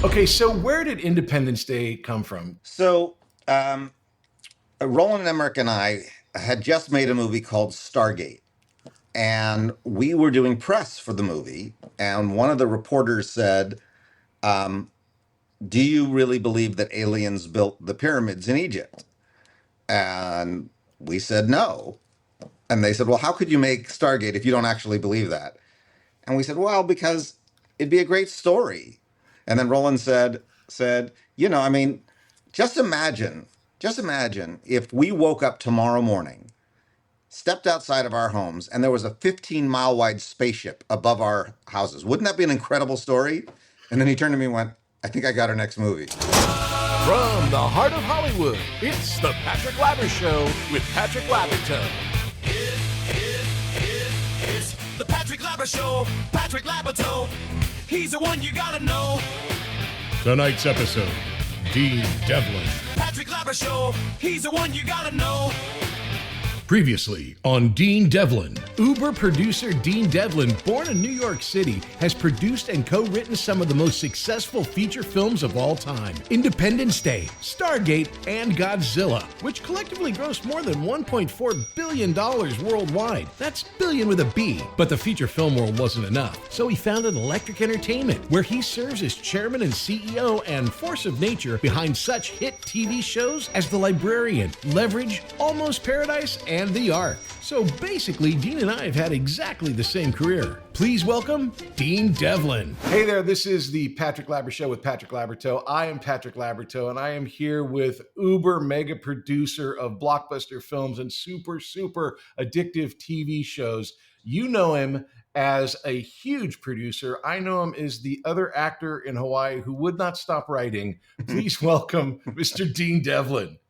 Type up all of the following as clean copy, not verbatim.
Okay, so where did Independence Day come from? So, Roland Emmerich and I had just made a movie called Stargate, and we were doing press for the movie. And one of the reporters said, "Do you really believe that aliens built the pyramids in Egypt?" And we said no. And they said, "Well, how could you make Stargate if you don't actually believe that?" And we said, "Well, because it'd be a great story." And then Roland said, I mean, just imagine, just imagine if we woke up tomorrow morning, stepped outside of our homes, and there was a 15-mile wide spaceship above our houses. Wouldn't that be an incredible story? And then he turned to me and went, "I think I got our next movie." From the heart of Hollywood, it's the Patrick Labyorteaux Show with Patrick Labyorteaux. It's the Patrick Labyorteaux Show. Patrick Labyorteaux. He's the one you gotta know. Tonight's episode, Dean Devlin. Patrick Labyorteaux Show. He's the one you gotta know. Previously on Dean Devlin, Uber producer Dean Devlin, born in New York City, has produced and co-written some of the most successful feature films of all time. Independence Day, Stargate, and Godzilla, which collectively grossed more than $1.4 billion worldwide. That's billion with a B. But the feature film world wasn't enough, so he founded Electric Entertainment, where he serves as chairman and CEO and force of nature behind such hit TV shows as The Librarian, Leverage, Almost Paradise, and The Ark. So basically, Dean and I have had exactly the same career. Please welcome Dean Devlin. Hey there, this is the Patrick Labyorteaux Show with Patrick Labyorteaux. I am Patrick Labyorteaux, and I am here with Uber mega producer of blockbuster films and super addictive TV shows. You know him as a huge producer. I know him as the other actor in Hawaii who would not stop writing. Please welcome Mr. Dean Devlin.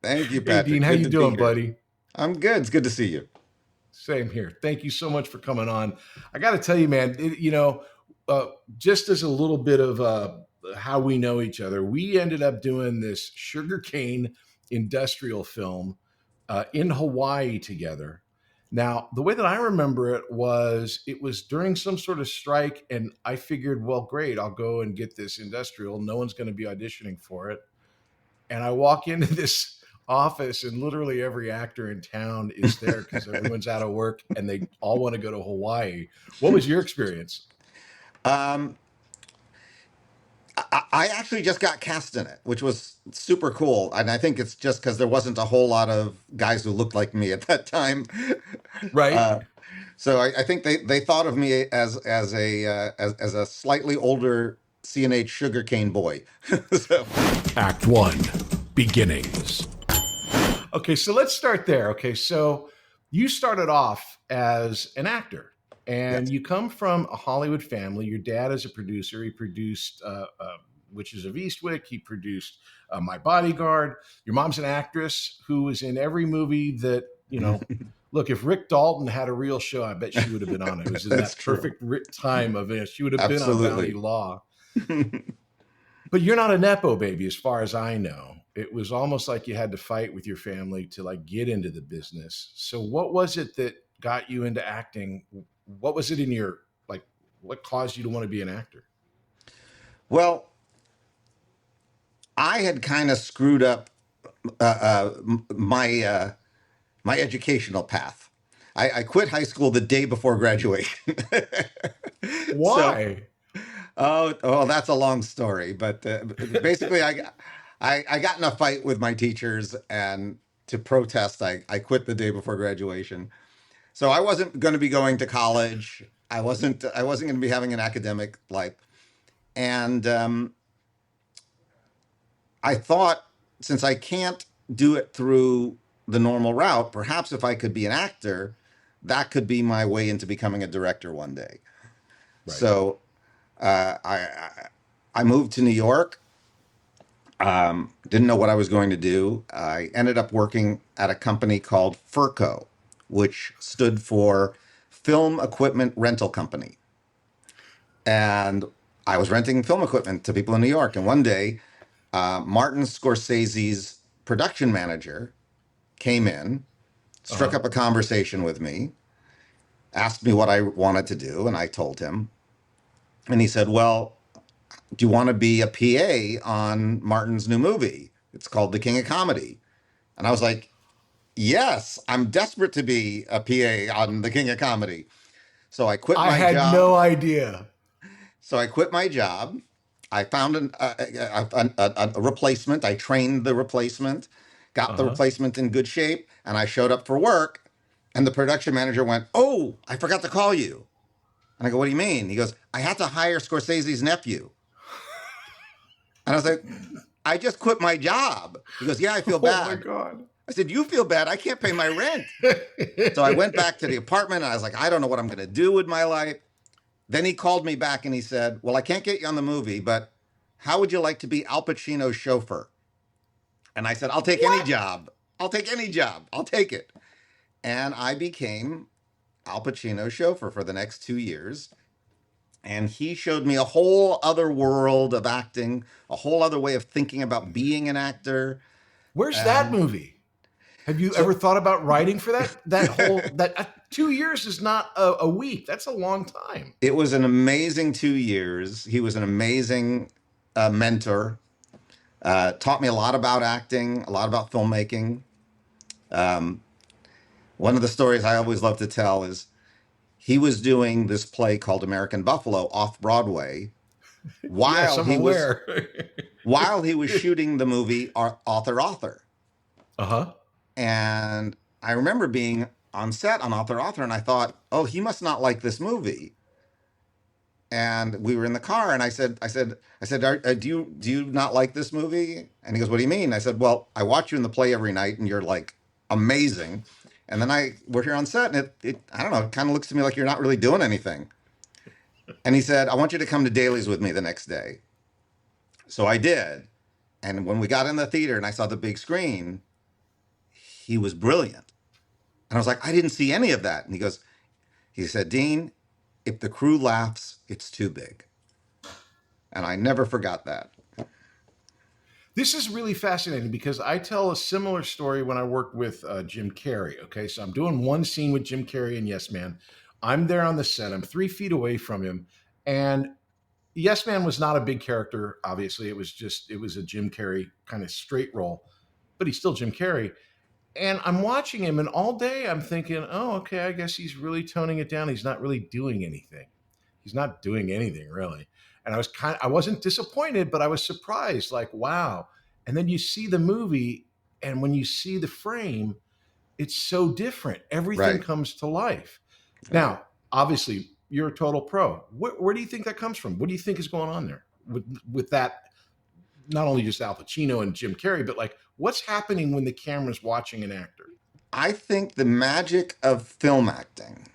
Thank you, Patrick. Hey, Dean, how you doing, buddy? I'm good. It's good to see you. Same here. Thank you so much for coming on. I got to tell you, man, just as a little bit of how we know each other, we ended up doing this sugarcane industrial film in Hawaii together. Now, the way that I remember it was during some sort of strike, and I figured, well, great, I'll go and get this industrial. No one's going to be auditioning for it. And I walk into this office, and literally every actor in town is there because everyone's out of work and they all want to go to Hawaii. What was your experience? I actually just got cast in it, which was super cool. And I think it's just because there wasn't a whole lot of guys who looked like me at that time. Right. So I think they thought of me as a slightly older CNH sugarcane boy. So. Act 1, beginnings. Okay, so let's start there. Okay, so you started off as an actor, and Yes. you come from a Hollywood family. Your dad is a producer. He produced Witches of Eastwick. He produced My Bodyguard. Your mom's an actress who was in every movie that, look, if Rick Dalton had a real show, I bet she would have been on it. It was in that perfect time of it. She would have been on Valley Law. But you're not a Nepo baby, as far as I know. It was almost like you had to fight with your family to get into the business. So what was it that got you into acting? What was it in your, what caused you to want to be an actor? Well, I had kind of screwed up my educational path. I quit high school the day before graduation. Why? Oh, that's a long story. But basically, I got in a fight with my teachers, and to protest, I quit the day before graduation. So I wasn't going to be going to college. I wasn't going to be having an academic life. And I thought, since I can't do it through the normal route, perhaps if I could be an actor, that could be my way into becoming a director one day. Right. So I moved to New York. Didn't know what I was going to do. I ended up working at a company called FERCO, which stood for Film Equipment Rental Company. And I was renting film equipment to people in New York. And one day, Martin Scorsese's production manager came in, struck up a conversation with me, asked me what I wanted to do, and I told him. And he said, "Well, do you want to be a PA on Martin's new movie? It's called The King of Comedy. And I was like, yes, I'm desperate to be a PA on The King of Comedy. So I quit I my had job. no idea. So I quit my job. I found a replacement. I trained the replacement, got the Uh-huh. replacement in good shape, and I showed up for work. And the production manager went, "Oh, I forgot to call you." And I go, "What do you mean?" He goes, "I had to hire Scorsese's nephew." And I was like, "I just quit my job." He goes, "Yeah, I feel Oh my bad." God. I said, "You feel bad? I can't pay my rent." So I went back to the apartment and I was like, I don't know what I'm going to do with my life. Then he called me back and he said, "Well, I can't get you on the movie, but how would you like to be Al Pacino's chauffeur?" And I said, "I'll take any What? job. I'll take any job. I'll take it." And I became Al Pacino's chauffeur for the next 2 years. And he showed me a whole other world of acting, a whole other way of thinking about being an actor. Where's that And movie? Have you ever so thought about writing for that 2 years is not a week. That's a long time. it was an amazing 2 years. He was an amazing mentor, taught me a lot about acting, a lot about filmmaking. Um, One of the stories I always love to tell is he was doing this play called American Buffalo off Broadway Yes, while I'm he was aware. while he was shooting the movie Author. Uh-huh. And I remember being on set on Author, and I thought, oh, he must not like this movie. And we were in the car, and do you not like this movie? And he goes, "What do you mean?" I said, "Well, I watch you in the play every night, and you're like amazing. And then we're here on set, and it I don't know, it kind of looks to me like you're not really doing anything." And he said, "I want you to come to dailies with me the next day." So I did. And when we got in the theater and I saw the big screen, he was brilliant. And I was like, "I didn't see any of that." And he said, "Dean, if the crew laughs, it's too big." And I never forgot that. This is really fascinating because I tell a similar story when I worked with Jim Carrey. Okay, so I'm doing one scene with Jim Carrey and Yes Man. I'm there on the set. I'm 3 feet away from him, and Yes Man was not a big character. Obviously, it was a Jim Carrey kind of straight role, but he's still Jim Carrey. And I'm watching him, and all day I'm thinking, oh, okay, I guess he's really toning it down. He's not really doing anything. He's not doing anything really. And I wasn't disappointed, but I was surprised, like, wow. And then you see the movie, and when you see the frame, it's so different. Everything Right. comes to life. Right. Now, obviously, you're a total pro. Where do you think that comes from? What do you think is going on there with that? Not only just Al Pacino and Jim Carrey, but like what's happening when the camera's watching an actor? I think the magic of film acting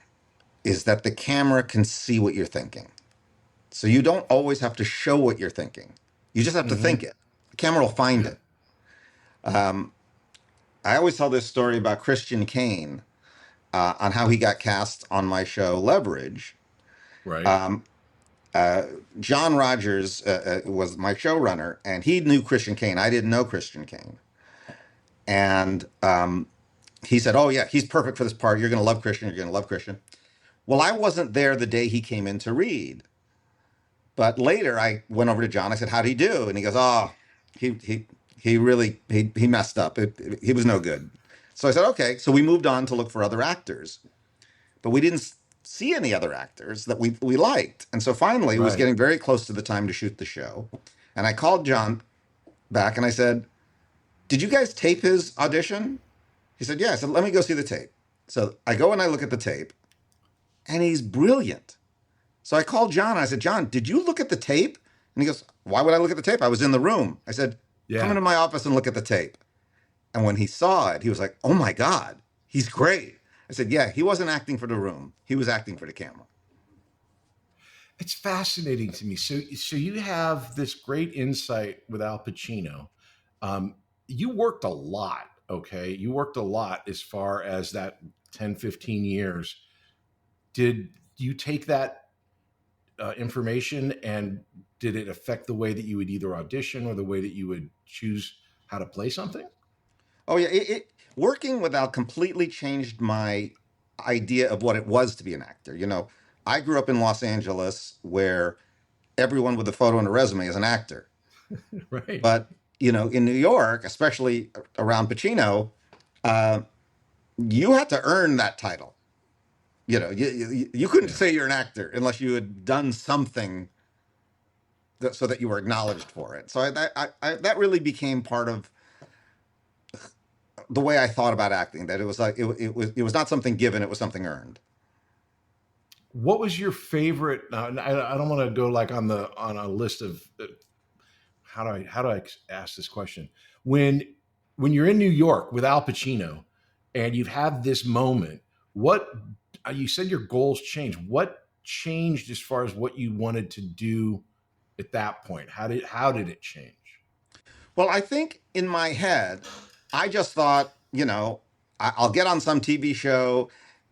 is that the camera can see what you're thinking. So you don't always have to show what you're thinking. You just have to think Mm-hmm. it. The camera will find Yeah. it. Um, I always tell this story about Christian Kane on how he got cast on my show Leverage. Right. Um, uh, John Rogers was my showrunner, and he knew Christian Kane. I didn't know Christian Kane. And he said, "Oh, yeah, he's perfect for this part. You're going to love Christian. You're going to love Christian." Well, I wasn't there the day he came in to read. But later I went over to John. I said, "How'd he do?" And he goes, "Oh, he really he messed up. He was no good." So I said, "Okay." So we moved on to look for other actors, but we didn't see any other actors that we liked. And so finally, it was Right. getting very close to the time to shoot the show, and I called John back and I said, "Did you guys tape his audition?" He said, "Yeah." I said, "Let me go see the tape." So I go and I look at the tape, and he's brilliant. So I called John and I said, "John, did you look at the tape?" And he goes, "Why would I look at the tape? I was in the room." I said, "Come Yeah. into my office and look at the tape." And when he saw it, he was like, "Oh my God, he's great." I said, "Yeah, he wasn't acting for the room. He was acting for the camera." It's fascinating to me. So you have this great insight with Al Pacino. You worked a lot, okay? You worked a lot as far as that 10, 15 years. Did you take that information and did it affect the way that you would either audition or the way that you would choose how to play something? Oh yeah, working with Al completely changed my idea of what it was to be an actor. I grew up in Los Angeles where everyone with a photo and a resume is an actor. Right. But, in New York, especially around Pacino, uh, you had to earn that title. You couldn't Yeah. say you're an actor unless you had done something so that you were acknowledged for it. So that really became part of the way I thought about acting. That it was like it was not something given; it was something earned. What was your favorite? I don't want to go like on a list of how do I ask this question when you're in New York with Al Pacino and you've had this moment. What you said your goals changed. What changed as far as what you wanted to do at that point? How did it change? Well, I think in my head, I just thought, I'll get on some TV show.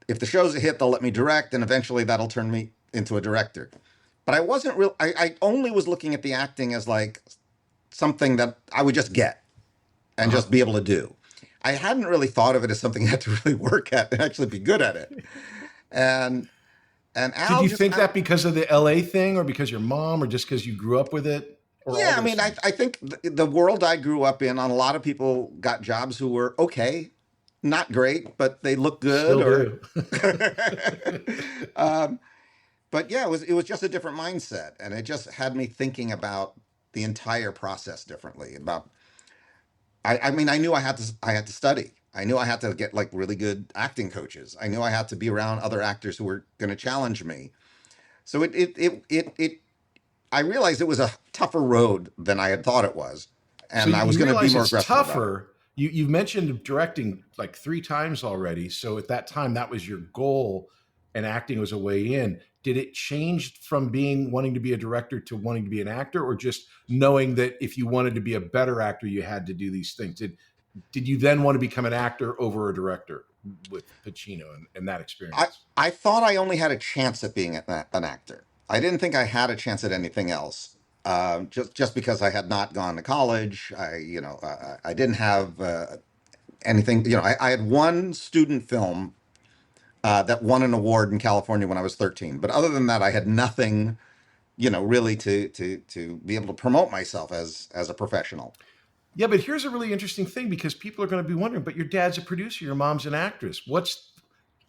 If the show's a hit, they'll let me direct, and eventually that'll turn me into a director. But I wasn't real. I only was looking at the acting as like something that I would just get and Uh-huh. just be able to do. I hadn't really thought of it as something I had to really work at and actually be good at it. And and Did Al you just, think that because of the LA thing, or because your mom, or just because you grew up with it, or all yeah, I those mean, I, things? I think the world I grew up in, a lot of people got jobs who were okay, not great, but they look good, Still or, do. um, but yeah, it was just a different mindset, and it just had me thinking about the entire process differently. I mean, I knew I had to study. I knew I had to get like really good acting coaches. I knew I had to be around other actors who were going to challenge me. So it I realized it was a tougher road than I had thought it was, So and I was you going to be realize more it's aggressive about it. tougher. You've mentioned directing like three times already. So at that time, that was your goal, and acting was a way in. Did it change from being wanting to be a director to wanting to be an actor, or just knowing that if you wanted to be a better actor, you had to do these things? Did you then want to become an actor over a director with Pacino and that I experience? I thought I only had a chance at being an actor. I didn't think I had a chance at anything else. Just because I had not gone to college, I didn't have anything. I had one student film that won an award in California when I was 13. But other than that, I had nothing, really to be able to promote myself as a professional. Yeah, but here's a really interesting thing because people are going to be wondering, but your dad's a producer, your mom's an actress.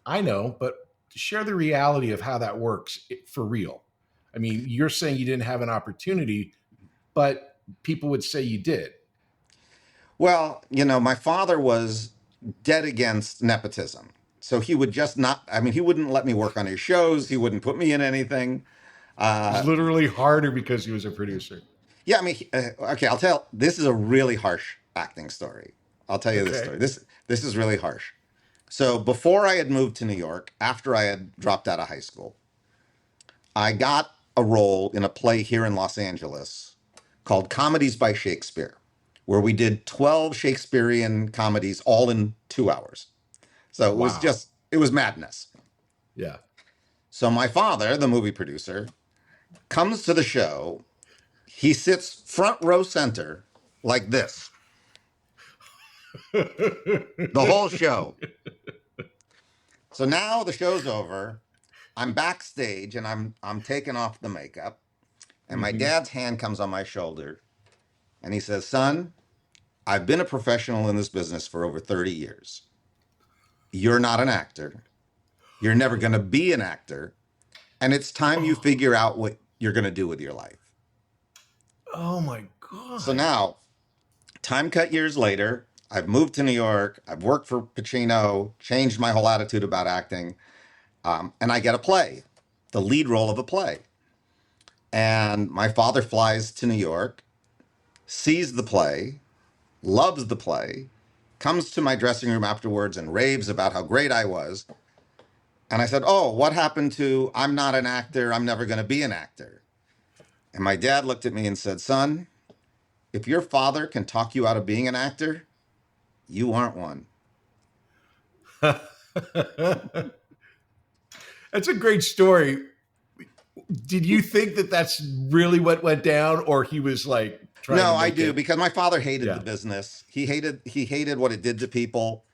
I know, but share the reality of how that works for real. I mean, you're saying you didn't have an opportunity, but people would say you did. Well, my father was dead against nepotism. So he would just not, I mean, he wouldn't let me work on his shows. He wouldn't put me in anything. It was Uh, literally harder because he was a producer. yeah, I mean, okay, this is a really harsh acting story. I'll tell you this Okay. story. This is really harsh. So before I had moved to New York, after I had dropped out of high school, I got a role in a play here in Los Angeles called Comedies by Shakespeare, where we did 12 Shakespearean comedies all in 2 hours. So Wow. it was madness. Yeah. So my father, the movie producer, comes to the show. He sits front row center like this, the whole show. So now the show's over. I'm backstage and I'm taking off the makeup, and my Mhm. dad's hand comes on my shoulder and he says, "Son, I've been a professional in this business for over 30 years. You're not an actor. You're never going to be an actor. And it's time you Oh, figure out what you're going to do with your life." oh my So God. now, time cut years later, I've moved to New York. I've worked for Pacino, changed my whole attitude about acting, and I get a play, the lead role of a play. And my father flies to New York, sees the play, loves the play, comes to my dressing room afterwards and raves about how great I was. And I said, "Oh, what happened to I'm not an actor, I'm never going to be an actor?" And my dad looked at me and said, "Son, if your father can talk you out of being an actor, you aren't one." That's a great story. Did you think that that's really what went down, or he was like trying to No, I make do, it? because my father hated the Yeah. business. He hated what it did to people.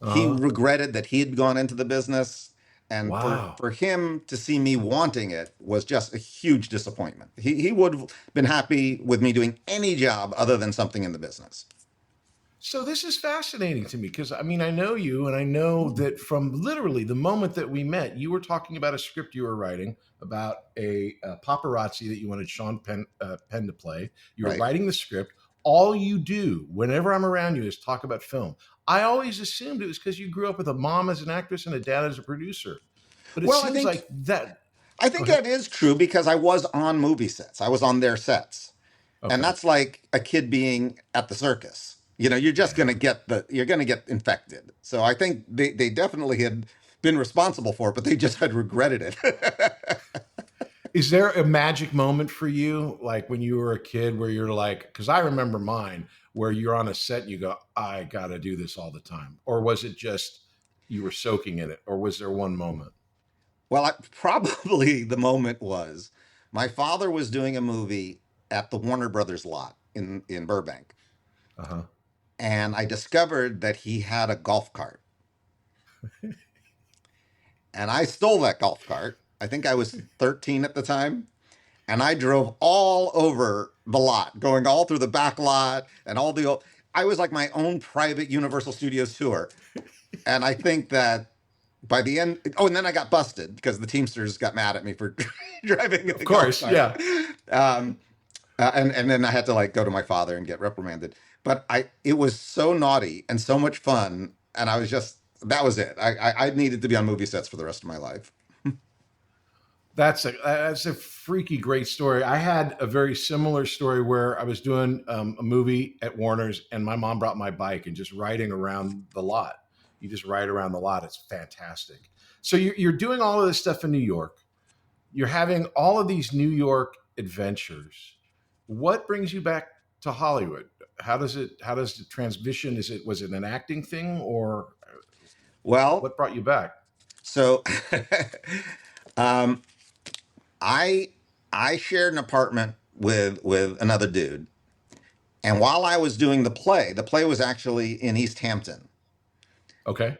He Uh huh. regretted that he had gone into the business. And Wow. for him to see me wanting it was just a huge disappointment. He would have been happy with me doing any job other than something in the business. So this is fascinating to me because I mean I know you and I know that from literally the moment that we met, you were talking about a script you were writing about a paparazzi that you wanted Sean Penn to play. You were Right. writing the script. All you do whenever I'm around you is talk about film. I always assumed it was because you grew up with a mom as an actress and a dad as a producer, but it Well, seems like that. I Go think ahead. that is true because I was on movie sets. I was on their sets. And Okay. that's like a kid being at the circus. You're just Yeah. going to you're going to get infected. So I think they definitely had been responsible for it, but they just had regretted it. Is there a magic moment for you, like when you were a kid, where you're like, because I remember mine, where you're on a set and you go, I got to do this all the time? Or was it just you were soaking in it? Or was there one moment? Well, probably the moment was my father was doing a movie at the Warner Brothers lot in Burbank. Uh huh. And I discovered that he had a golf cart. And I stole that golf cart. I think I was 13 at the time. And I drove all over the lot, going all through the back lot and all the. I was like my own private Universal Studios tour. And I think that by the end, oh, and then I got busted because the Teamsters got mad at me for driving Of the golf course. cart. Yeah. Um, and then I had to like go to my father and get reprimanded. But it was so naughty and so much fun, and I was just that was it. I needed to be on movie sets for the rest of my life. That's a freaky great story. I had a very similar story where I was doing a movie at Warner's, and my mom brought my bike and just riding around the lot. You just ride around the lot. It's fantastic. So you're doing all of this stuff in New York. You're having all of these New York adventures. What brings you back to Hollywood? How does the transition? Was it an acting thing, or Well, what brought you back? so um, I I shared an apartment with another dude, and while I was doing the play was actually in East Hampton, Okay.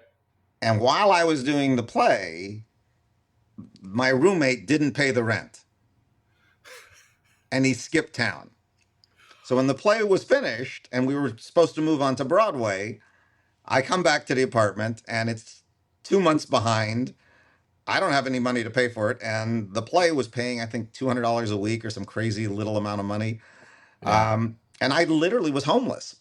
and while I was doing the play, my roommate didn't pay the rent, and he skipped town. So when the play was finished and we were supposed to move on to Broadway, I come back to the apartment and it's 2 months behind. I don't have any money to pay for it, and the play was paying I think $200 a week or some crazy little amount of money. Yeah. And I literally was homeless.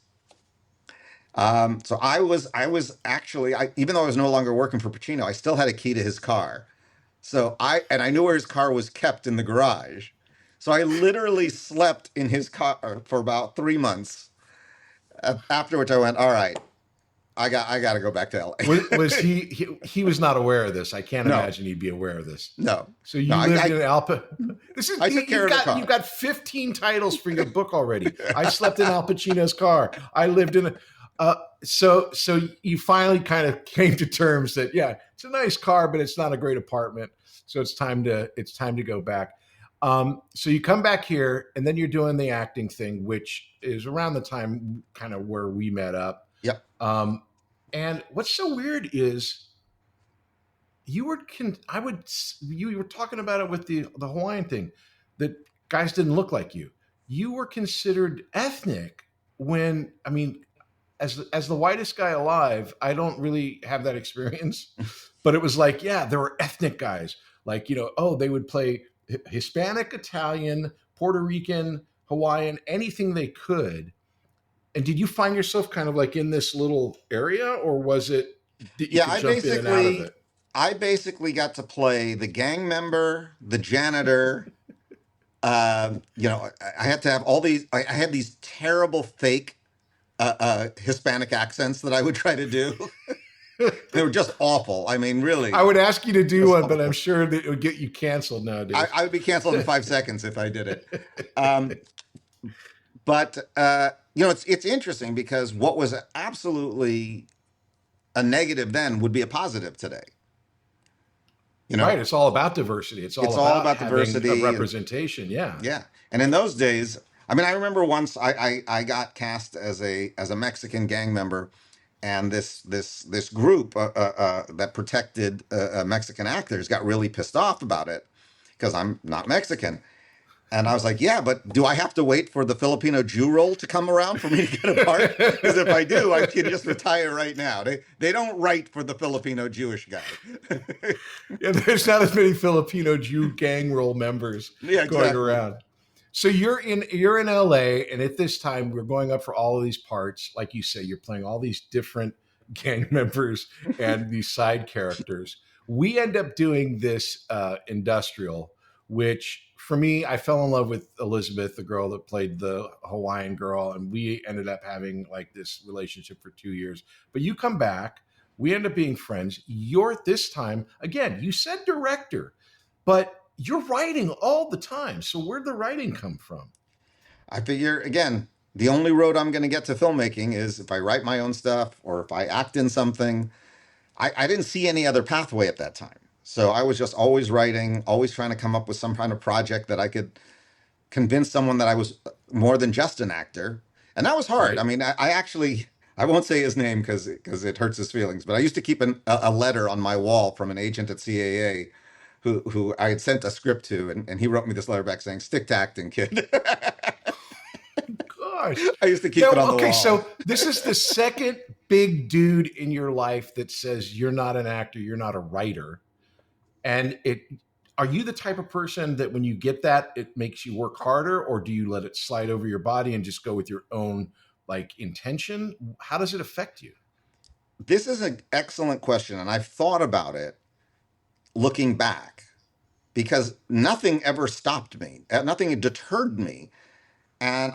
So I was actually even though I was no longer working for Pacino, I still had a key to his car. So I knew where his car was kept in the garage. So I literally slept in his car for about 3 months. After which I went, all right, I got to go back to LA. Was he was not aware of this? I can't No, imagine he'd be aware of this. no, So no. you lived in Alpa. This is I took care of the car. you've got 15 titles for your book already. I slept in Al Pacino's car. I lived in a so you finally kind of came to terms that yeah, it's a nice car, but it's not a great apartment. So it's time to go back. So you come back here, and then you're doing the acting thing, which is around the time kind of where we met up. Yep. And what's so weird is you were you were talking about it with the Hawaiian thing that guys didn't look like you. You were considered ethnic when I mean, as the whitest guy alive, I don't really have that experience, but it was like yeah, there were ethnic guys like oh they would play Hispanic, Italian, Puerto Rican, Hawaiian, anything they could. And did you find yourself kind of like in this little area, or was it that you Yeah, could jump in and out of it? I basically got to play the gang member, the janitor. I had to have all these. I had these terrible fake Hispanic accents that I would try to do. They were just awful. I mean, really. I would ask you to do Just one, but I'm awful. sure that it would get you canceled nowadays. I would be canceled in 5 seconds if I did it. But it's interesting because what was absolutely a negative then would be a positive today. Right. It's all about diversity. It's all It's all about about having diversity a and- representation. Yeah. Yeah, and in those days, I mean, I remember once I got cast as a Mexican gang member, and this group that protected Mexican actors got really pissed off about it because I'm not Mexican. And I was like, yeah, but do I have to wait for the Filipino Jew role to come around for me to get a part? Because if I do, I can just retire right now. They don't write for the Filipino Jewish guy. Yeah, there's not as many Filipino Jew gang role members Yeah, going exactly. around. So you're in LA, and at this time we're going up for all of these parts. Like you say, you're playing all these different gang members and these side characters. We end up doing this industrial, which for me, I fell in love with Elizabeth, the girl that played the Hawaiian girl, and we ended up having like this relationship for 2 years. But you come back, we end up being friends. You're this time again. You said director, but you're writing all the time. So where'd the writing come from? I figure, again, the only road I'm going to get to filmmaking is if I write my own stuff or if I act in something. I didn't see any other pathway at that time. So I was just always writing, always trying to come up with some kind of project that I could convince someone that I was more than just an actor. And that was hard. Right. I mean, I actually, I won't say his name because it hurts his feelings, but I used to keep a letter on my wall from an agent at CAA who I had sent a script to, and he wrote me this letter back saying, "Stick to acting, kid." Gosh. I used to keep it on the Okay, wall. so this is the second big dude in your life that says you're not an actor, you're not a writer. And are you the type of person that when you get that, it makes you work harder, or do you let it slide over your body and just go with your own like intention? How does it affect you? This is an excellent question, and I've thought about it looking back because nothing ever stopped me, nothing deterred me, and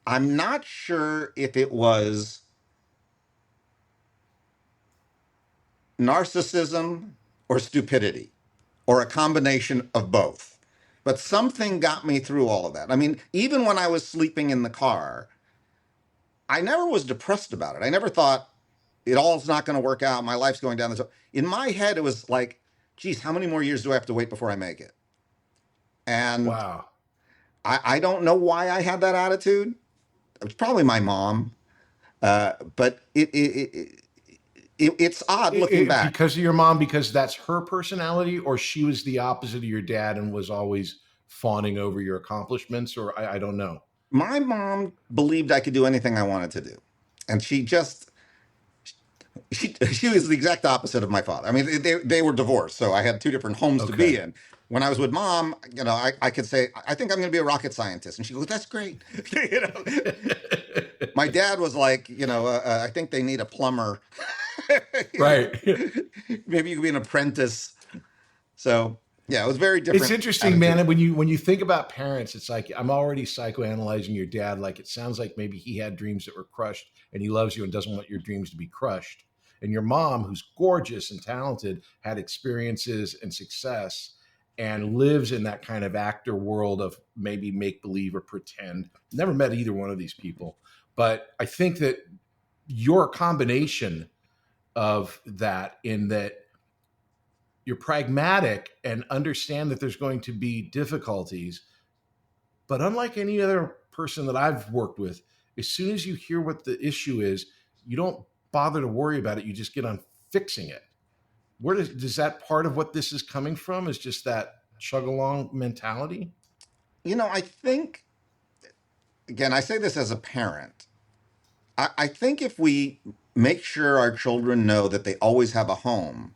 I'm not sure if it was narcissism or stupidity or a combination of both. But something got me through all of that. I mean, even when I was sleeping in the car, I never was depressed about it. I never thought it all's not going to work out. My life's going down this. In my head, it was like, geez, how many more years do I have to wait before I make it? And Wow. I don't know why I had that attitude. It was probably my mom, but it's odd looking back. Because of your mom, because that's her personality, or she was the opposite of your dad and was always fawning over your accomplishments, or I don't know. My mom believed I could do anything I wanted to do, and she was the exact opposite of my father. I mean, they were divorced, so I had two different homes to be Okay. in. When I was with mom, I could say, I think I'm going to be a rocket scientist, and she goes, "That's great." My dad was like, I think they need a plumber. Right. Maybe you could be an apprentice. So yeah, it was very different. It's interesting, attitude. man. When you think about parents, it's like I'm already psychoanalyzing your dad. Like it sounds like maybe he had dreams that were crushed, and he loves you and doesn't want your dreams to be crushed. And your mom, who's gorgeous and talented, had experiences and success, and lives in that kind of actor world of maybe make believe or pretend. Never met either one of these people, but I think that you're a combination of that in that you're pragmatic and understand that there's going to be difficulties. But unlike any other person that I've worked with, as soon as you hear what the issue is, you don't bother to worry about it. You just get on fixing it. Where does that part of what this is coming from? Is just that chug along mentality? I think, again, I say this as a parent. I think if we make sure our children know that they always have a home,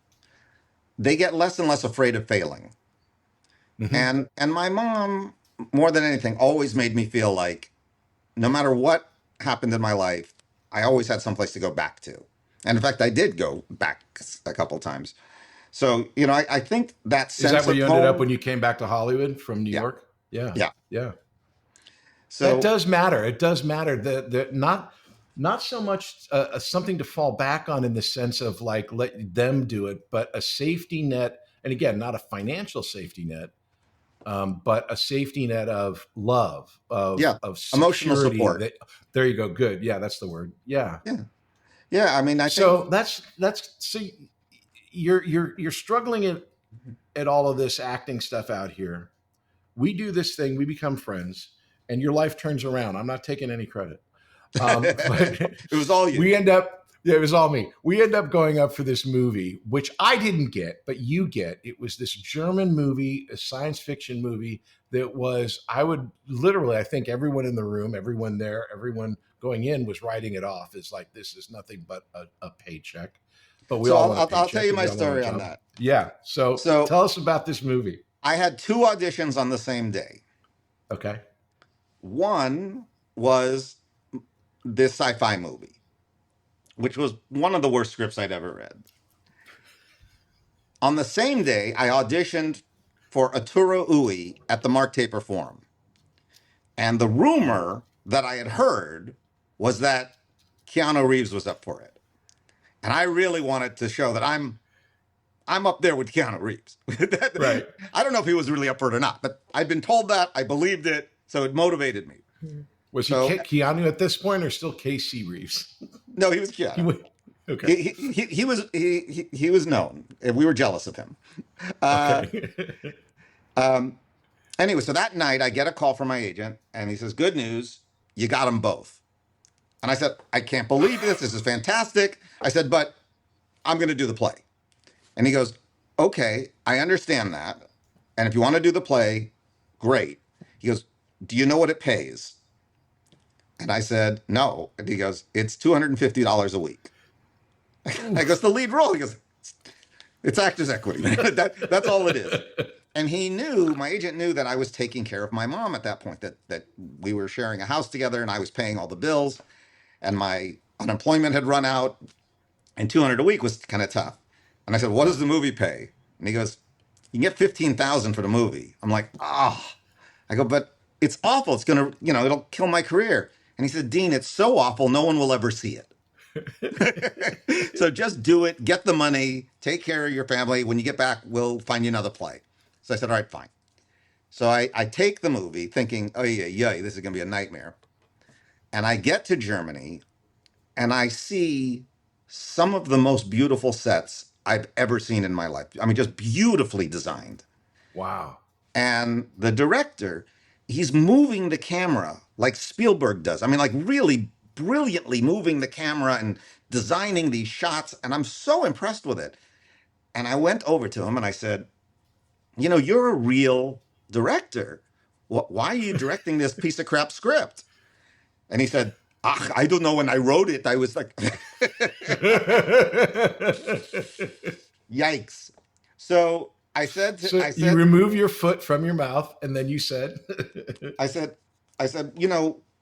they get less and less afraid of failing. Mm-hmm. And my mom, more than anything, always made me feel like no matter what happened in my life, I always had someplace to go back to. And in fact, I did go back a couple times. So, I think that Is that sense where of you ended up home. when you came back to Hollywood from New Yeah, York? Yeah. yeah. Yeah. So That does matter. It does matter that not so much something to fall back on in the sense of like let them do it, but a safety net. And again, not a financial safety net, but a safety net of love, yeah, of emotional security. support. There you go. Good. Yeah, that's the word. Yeah. Yeah, yeah. I mean, I think So that's so you're struggling at all of this acting stuff out here. We do this thing, we become friends, and your life turns around. I'm not taking any credit. But it was all you. we end up Yeah, it was all me. We end up going up for this movie, which I didn't get, but you get. It was this German movie, a science fiction movie that was, I would literally, I think everyone in the room, everyone there, everyone going in was writing it off as like, this is nothing but a paycheck. But we So all want a I'll tell paycheck you and my we all want a story on job. that. Yeah. So So tell us about this movie. I had 2 auditions on the same day. Okay. One was this sci-fi movie, which was one of the worst scripts I'd ever read. On the same day, I auditioned for Arturo Ui at the Mark Taper Forum. And the rumor that I had heard was that Keanu Reeves was up for it. And I really wanted to show that I'm up there with Keanu Reeves. Right. I don't know if he was really up for it or not, but I'd been told that. I believed it. So it motivated me. Was So he Keanu at this point or still Casey Reeves? no, he was Keanu. Okay. He was known. We were jealous of him. Okay. Anyway, so that night I get a call from my agent and he says, "Good news, you got them both." And I said, "I can't believe this. This is fantastic." I said, "But I'm going to do the play." And he goes, "Okay, I understand that. And if you want to do the play, great." He goes, "Do you know what it pays?" And I said, "No." And he goes, "It's $250 a week." I goes, "The lead role." He goes, "It's actor's equity." That's all it is. And he knew, my agent knew that I was taking care of my mom at that point, that we were sharing a house together and I was paying all the bills and my unemployment had run out and 200 a week was kind of tough. And I said, "What does the movie pay?" And he goes, "You can get 15,000 for the movie." I'm like, "Ah." I go, "But it's awful. It's going to, it'll kill my career." And he said, "Dean, it's so awful. No one will ever see it." So just do it, get the money, take care of your family. When you get back, we'll find you another play. So I said, "All right, fine." So I take the movie thinking, oh, yeah, this is going to be a nightmare. And I get to Germany and I see some of the most beautiful sets I've ever seen in my life. I mean, just beautifully designed. Wow. And the director, he's moving the camera like Spielberg does. I mean, like really brilliantly moving the camera and designing these shots. And I'm so impressed with it. And I went over to him and I said, "You're a real director. Why are you directing this piece of crap script?" And he said, "I don't know. When I wrote it, I was like," yikes. So I said, you remove your foot from your mouth, and then you said, I said,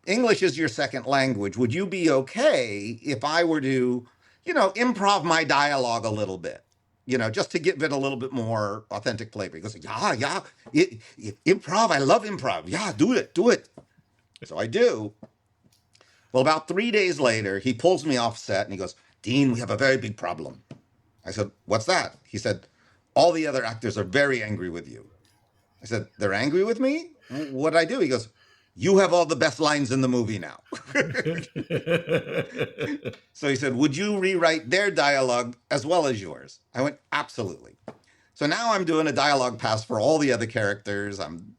"English is your second language. Would you be okay if I were to, improv my dialogue a little bit? Just to give it a little bit more authentic flavor." He goes, "Yeah, improv. I love improv. Yeah, do it." So I do. Well, about 3 days later, he pulls me off set and he goes, "Dean, we have a very big problem." I said, "What's that?" He said, "All the other actors are very angry with you." I said, "They're angry with me? What'd I do?" He goes, "You have all the best lines in the movie now." So he said, "Would you rewrite their dialogue as well as yours?" I went, "Absolutely." So now I'm doing a dialogue pass for all the other characters. I'm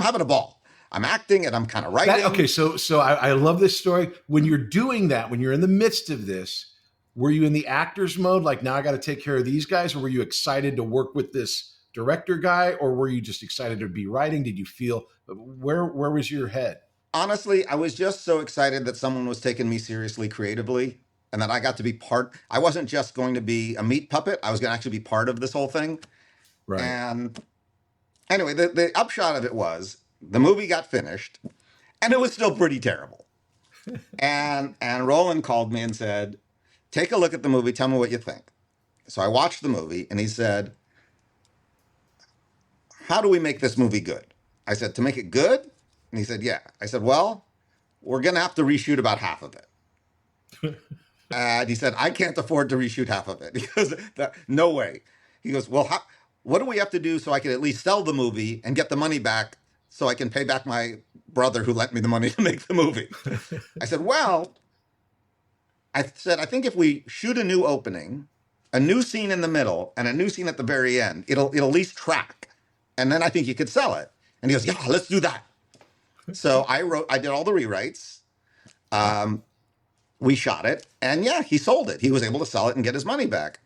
having a ball. I'm acting and I'm kind of writing. Okay, so I love this story. When you're doing that, when you're in the midst of this, were you in the actor's mode? Like, now I got to take care of these guys? Or were you excited to work with this director guy? Or were you just excited to be writing? Did you feel, where was your head? Honestly, I was just so excited that someone was taking me seriously creatively and that I got to be part. I wasn't just going to be a meat puppet. I was going to actually be part of this whole thing. Right. And anyway, the upshot of it was the movie got finished and it was still pretty terrible. and Roland called me and said, "Take a look at the movie. Tell me what you think." So I watched the movie and he said, "How do we make this movie good?" I said, "To make it good?" And he said, "Yeah." I said, "Well, we're going to have to reshoot about half of it." And he said, "I can't afford to reshoot half of it." He goes, "No way." He goes, "Well, what do we have to do so I can at least sell the movie and get the money back so I can pay back my brother who lent me the money to make the movie?" I said, "Well," I think if we shoot a new opening, a new scene in the middle, and a new scene at the very end, it'll at least track. And then I think you could sell it." And he goes, "Yeah, let's do that." So I did all the rewrites. we shot it, and yeah, he sold it. He was able to sell it and get his money back.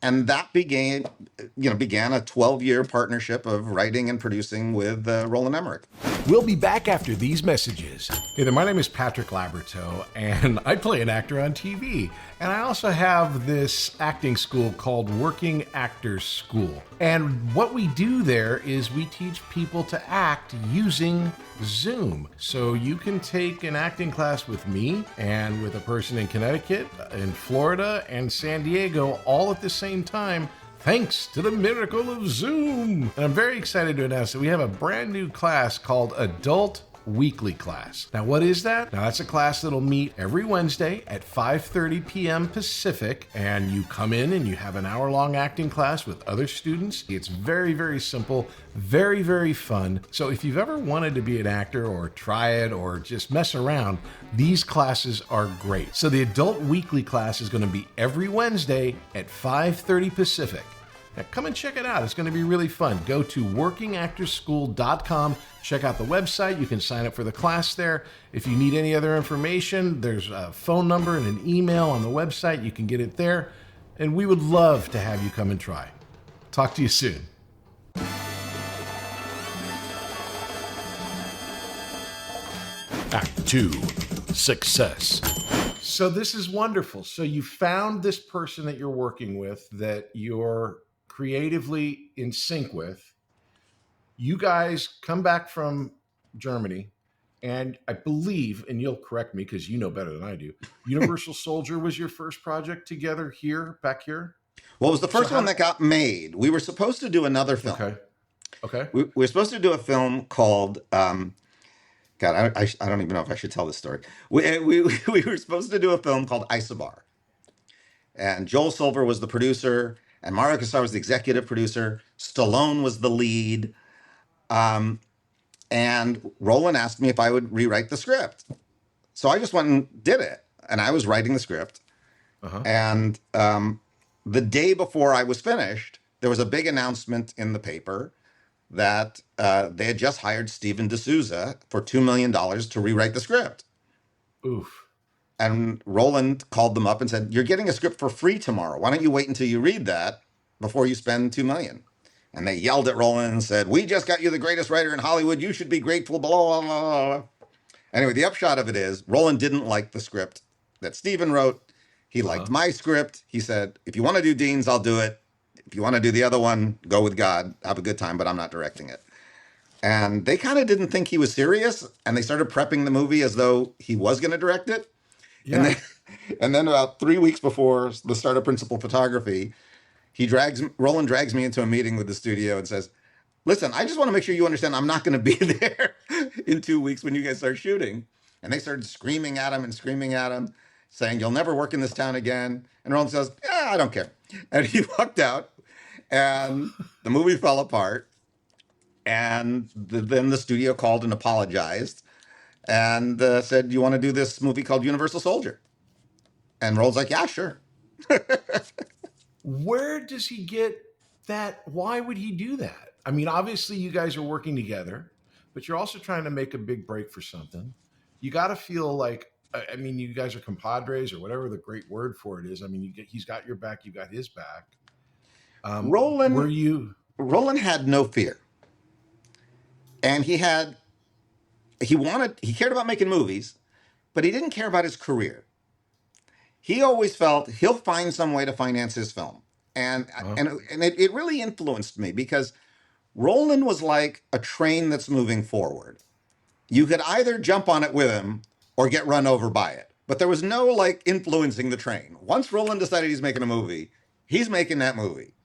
And that began a 12-year partnership of writing and producing with Roland Emmerich. We'll be back after these messages. Hey there, my name is Patrick Labyorteaux, and I play an actor on TV. And I also have this acting school called Working Actors School. And what we do there is we teach people to act using Zoom. So you can take an acting class with me and with a person in Connecticut, in Florida, and San Diego all at the same time, thanks to the miracle of Zoom. And I'm very excited to announce that we have a brand new class called Adult Weekly Class. Now, what is that? Now, that's a class that'll meet every Wednesday at 5:30 p.m. Pacific, and you come in and you have an hour-long acting class with other students. It's very, very simple, very, very fun. So if you've ever wanted to be an actor or try it or just mess around, these classes are great. So the Adult Weekly Class is going to be every Wednesday at 5:30 Pacific. Now, come and check it out. It's going to be really fun. Go to workingactorschool.com. Check out the website. You can sign up for the class there. If you need any other information, there's a phone number and an email on the website. You can get it there. And we would love to have you come and try. Talk to you soon. Act 2, Success. So this is wonderful. So you found this person that you're working with that you're creatively in sync with. You guys come back from Germany, and I believe, and you'll correct me because you know better than I do, Universal Soldier was your first project together back here? Well, it was the first one that got made. We were supposed to do another film. Okay. We were supposed to do a film called, God, I don't even know if I should tell this story. We were supposed to do a film called Isobar. And Joel Silver was the producer, and Mario Casar was the executive producer. Stallone was the lead. And Roland asked me if I would rewrite the script. So I just went and did it. And I was writing the script. And the day before I was finished, there was a big announcement in the paper that they had just hired Steven D'Souza for $2 million to rewrite the script. Oof. And Roland called them up and said, "You're getting a script for free tomorrow. Why don't you wait until you read that before you spend $2 million?" And they yelled at Roland and said, "We just got you the greatest writer in Hollywood. You should be grateful, blah, blah, blah." Anyway, the upshot of it is Roland didn't like the script that Steven wrote. He liked my script. He said, "If you want to do Dean's, I'll do it. If you want to do the other one, go with God. Have a good time, but I'm not directing it." And they kind of didn't think he was serious. And they started prepping the movie as though he was going to direct it. Yeah. And then about 3 weeks before the start of principal photography, Roland drags me into a meeting with the studio and says, "Listen, I just want to make sure you understand I'm not going to be there in 2 weeks when you guys start shooting." And they started screaming at him, saying, "You'll never work in this town again." And Roland says, "Yeah, I don't care." And he walked out, and the movie fell apart. And then the studio called and apologized and said, "You want to do this movie called Universal Soldier?" And Roland's like, "Yeah, sure." Where does he get that? Why would he do that? I mean, obviously you guys are working together, but you're also trying to make a big break for something. You got to feel like, I mean, you guys are compadres or whatever the great word for it is. I mean, he's got your back, you got his back. Roland had no fear. And he cared about making movies, but he didn't care about his career. He always felt he'll find some way to finance his film. And it really influenced me because Roland was like a train that's moving forward. You could either jump on it with him or get run over by it. But there was no like influencing the train. Once Roland decided he's making a movie, he's making that movie.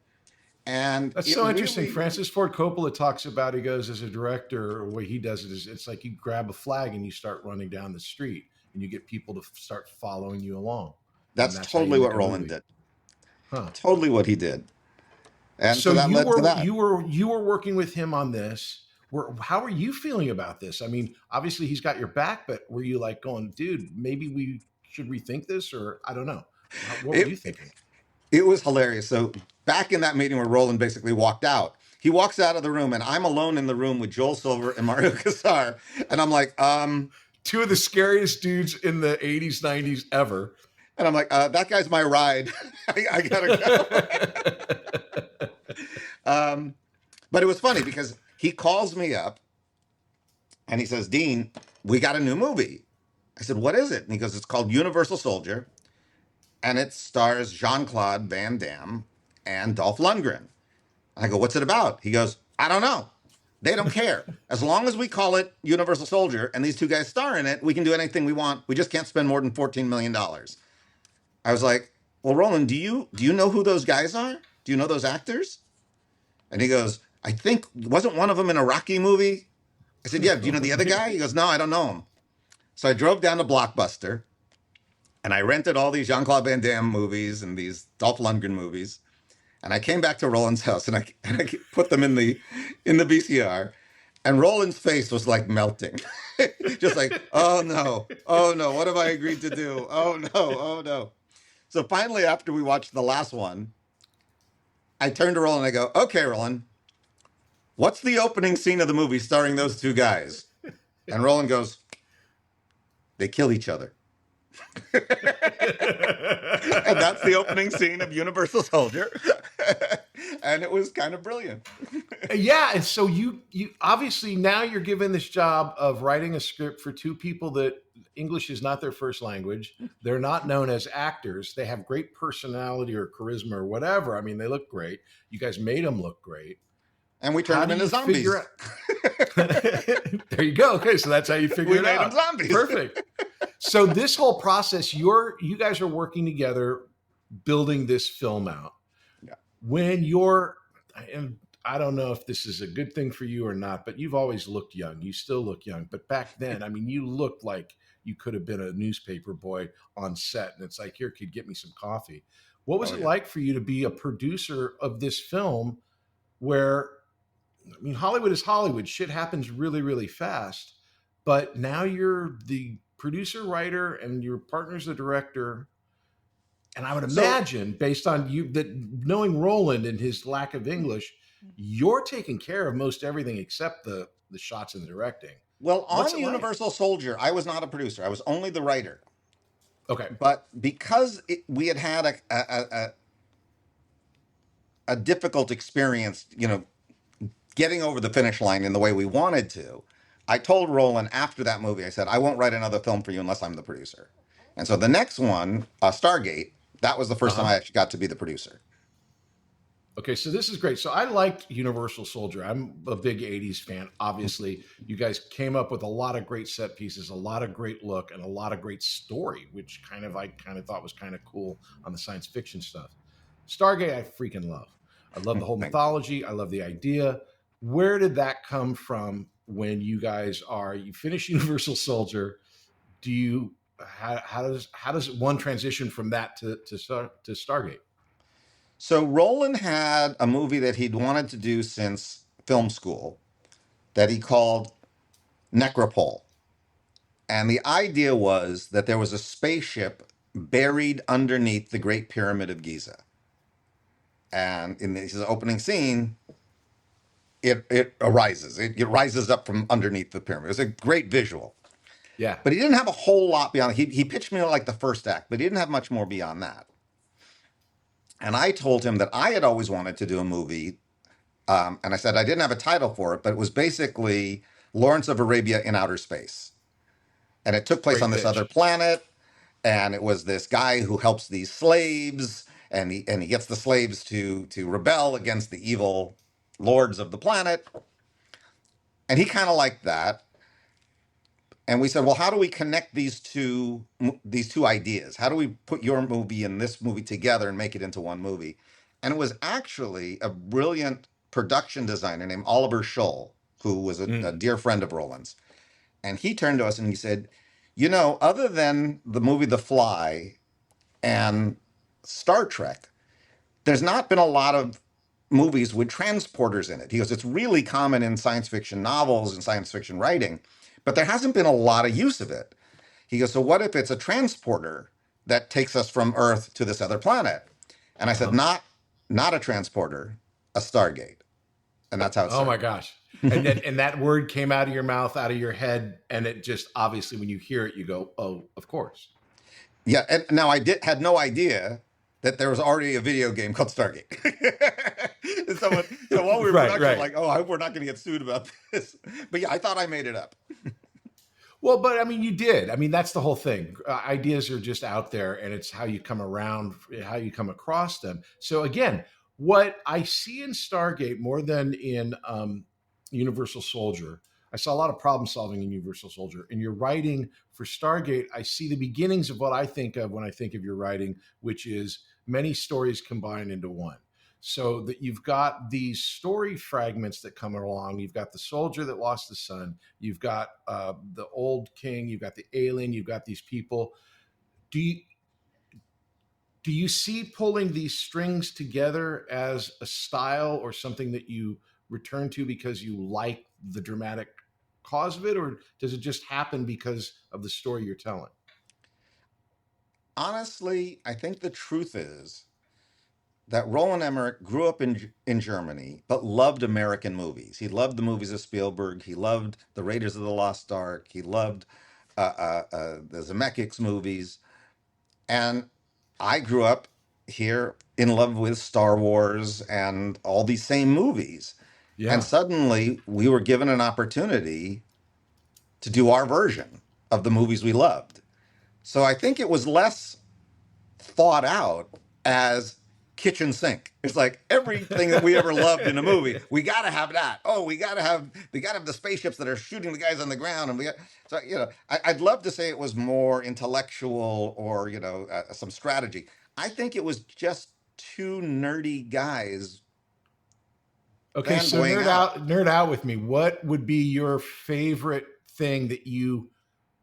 And that's so interesting. Francis Ford Coppola talks about, he goes, as a director, the way he does it is it's like you grab a flag and you start running down the street and you get people to start following you along. That's totally what Roland did. Totally what he did. And so that led to that. You were working with him on this. How are you feeling about this? I mean, obviously he's got your back, but were you like going, "Dude, maybe we should rethink this," or I don't know. What were you thinking? It was hilarious. So back in that meeting where Roland basically walked out, he walks out of the room and I'm alone in the room with Joel Silver and Mario Casar. And I'm like, Two of the scariest dudes in the 80s, 90s ever. And I'm like, that guy's my ride. I gotta go. But it was funny because he calls me up and he says, Dean, we got a new movie. I said, what is it? And he goes, it's called Universal Soldier. And it stars Jean-Claude Van Damme and Dolph Lundgren. And I go, what's it about? He goes, I don't know. They don't care. As long as we call it Universal Soldier and these two guys star in it, we can do anything we want. We just can't spend more than $14 million. I was like, well, Roland, do you know who those guys are? Do you know those actors? And he goes, I think, wasn't one of them in a Rocky movie? I said, yeah, do you know the other guy? He goes, no, I don't know him. So I drove down to Blockbuster and I rented all these Jean-Claude Van Damme movies and these Dolph Lundgren movies. And I came back to Roland's house and I put them in the VCR. And Roland's face was like melting. Just like, oh no, what have I agreed to do? Oh no. So finally, after we watched the last one, I turned to Roland and I go, okay, Roland, what's the opening scene of the movie starring those two guys? And Roland goes, they kill each other. And that's the opening scene of Universal Soldier. And it was kind of brilliant. Yeah, and so you obviously now you're given this job of writing a script for two people that English is not their first language. They're not known as actors. They have great personality or charisma or whatever. I mean, they look great. You guys made them look great. And we turned them into zombies. There you go. Okay, so that's how you figure it out. We made them zombies. Perfect. So this whole process, you guys are working together, building this film out. Yeah. When you're, and I don't know if this is a good thing for you or not, but you've always looked young. You still look young. But back then, I mean, you looked like you could have been a newspaper boy on set. And it's like, here, kid, get me some coffee. What was it like for you to be a producer of this film where, I mean, Hollywood is Hollywood. Shit happens really, really fast. But now you're the producer, writer, and your partner's the director. And I would imagine, based on you, that knowing Roland and his lack of English, you're taking care of most everything except the shots and the directing. Well, on Universal Soldier, I was not a producer. I was only the writer. Okay. But because we had a difficult experience, getting over the finish line in the way we wanted to, I told Roland after that movie, I said, I won't write another film for you unless I'm the producer. And so the next one, Stargate, that was the first time I actually got to be the producer. Okay, so this is great. So I liked Universal Soldier. I'm a big 80s fan. Obviously, you guys came up with a lot of great set pieces, a lot of great look, and a lot of great story, which I thought was kind of cool on the science fiction stuff. Stargate, I freaking love. I love the whole mythology. I love the idea. Where did that come from when you guys you finish Universal Soldier? How does one transition from that to Stargate? So Roland had a movie that he'd wanted to do since film school that he called Necropole. And the idea was that there was a spaceship buried underneath the Great Pyramid of Giza. And in this opening scene, it arises. It rises up from underneath the pyramid. It was a great visual. Yeah. But he didn't have a whole lot beyond it. He pitched me like the first act, but he didn't have much more beyond that. And I told him that I had always wanted to do a movie. And I said I didn't have a title for it, but it was basically Lawrence of Arabia in outer space. And it took place on this other planet. And it was this guy who helps these slaves. And he gets the slaves to rebel against the evil lords of the planet. And he kind of liked that. And we said, well, how do we connect these two ideas? How do we put your movie and this movie together and make it into one movie? And it was actually a brilliant production designer named Oliver Scholl, who was a dear friend of Roland's. And he turned to us and he said, other than the movie The Fly and Star Trek, there's not been a lot of movies with transporters in it. He goes, it's really common in science fiction novels and science fiction writing, but there hasn't been a lot of use of it. He goes, so what if it's a transporter that takes us from Earth to this other planet? And I said, not a transporter, a Stargate. And that's how it started. Oh my gosh. And that word came out of your mouth, out of your head, and it just obviously when you hear it, you go, "Oh, of course." Yeah, and now had no idea that there was already a video game called Stargate. And someone, while we were in Right, production, right. like, oh, I hope we're not going to get sued about this. But yeah, I thought I made it up. Well, but I mean, you did. I mean, that's the whole thing. Ideas are just out there, and it's how you come around, how you come across them. So again, what I see in Stargate more than in Universal Soldier, I saw a lot of problem solving in Universal Soldier. In your writing for Stargate, I see the beginnings of what I think of when I think of your writing, which is many stories combined into one. So that you've got these story fragments that come along. You've got the soldier that lost the son. You've got the old king. You've got the alien. You've got these people. Do you do you see pulling these strings together as a style or something that you return to because you like the dramatic cause of it, or does it just happen because of the story you're telling? Honestly, I think the truth is that Roland Emmerich grew up in Germany, but loved American movies. He loved the movies of Spielberg. He loved the Raiders of the Lost Ark. He loved the Zemeckis movies. And I grew up here in love with Star Wars and all these same movies. And Yeah. suddenly we were given an opportunity to do our version of the movies we loved. So I think it was less thought out as kitchen sink. It's like everything that we ever loved in a movie, we got to have that. Oh, we got to have the spaceships that are shooting the guys on the ground, and so I'd love to say it was more intellectual or some strategy. I think it was just two nerdy guys Okay, so fanboying out. nerd out with me. What would be your favorite thing that you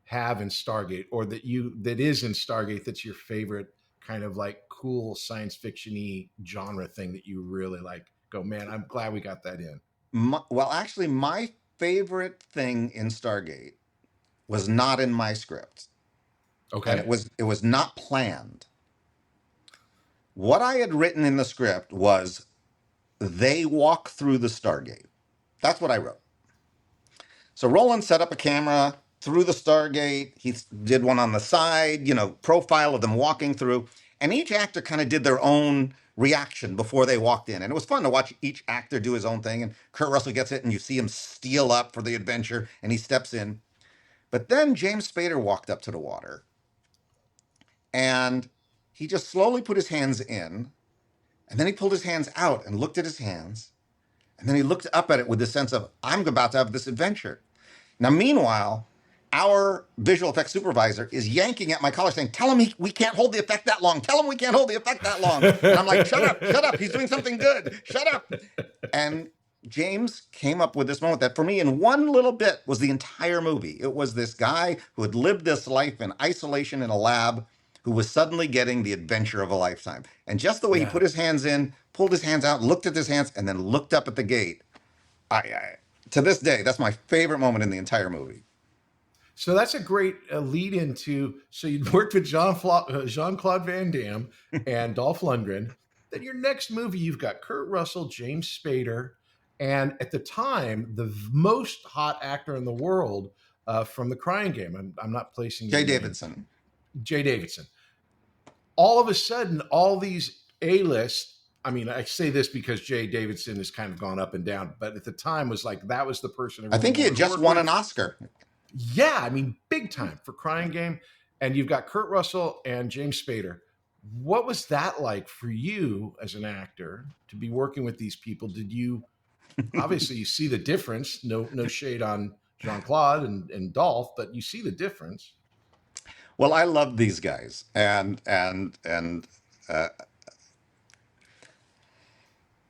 have in Stargate, or that is in Stargate, that's your favorite kind of like cool science fiction-y genre thing that you really like? Go, man, I'm glad we got that in. Well, actually, my favorite thing in Stargate was not in my script, and it Okay. was not planned. What I had written in the script was they walk through the Stargate. That's what I wrote. So Roland set up a camera through the Stargate. He did one on the side, profile of them walking through. And each actor kind of did their own reaction before they walked in. And it was fun to watch each actor do his own thing. And Kurt Russell gets it, and you see him steel up for the adventure, and he steps in. But then James Spader walked up to the water, and he just slowly put his hands in, and then he pulled his hands out and looked at his hands. And then he looked up at it with the sense of, I'm about to have this adventure. Now, meanwhile, our visual effects supervisor is yanking at my collar saying, tell him we can't hold the effect that long. Tell him we can't hold the effect that long. And I'm like, shut up. He's doing something good. Shut up. And James came up with this moment that for me in one little bit was the entire movie. It was this guy who had lived this life in isolation in a lab who was suddenly getting the adventure of a lifetime. And just the way he Yeah. put his hands in, pulled his hands out, looked at his hands, and then looked up at the gate. To this day, that's my favorite moment in the entire movie. So that's a great lead into. So you'd worked with Jean-Claude Van Damme and Dolph Lundgren. Then your next movie, you've got Kurt Russell, James Spader, and at the time, the most hot actor in the world from The Crying Game. I'm not placing Jay your name. Davidson. Jay Davidson. All of a sudden, all these A-list. I mean, I say this because Jay Davidson has kind of gone up and down, but at the time was like that was the person. I think he had just won an Oscar. Yeah, I mean, big time for Crying Game. And you've got Kurt Russell and James Spader. What was that like for you as an actor to be working with these people? Did you obviously you see the difference? No shade on Jean-Claude and Dolph, but you see the difference. Well, I love these guys, and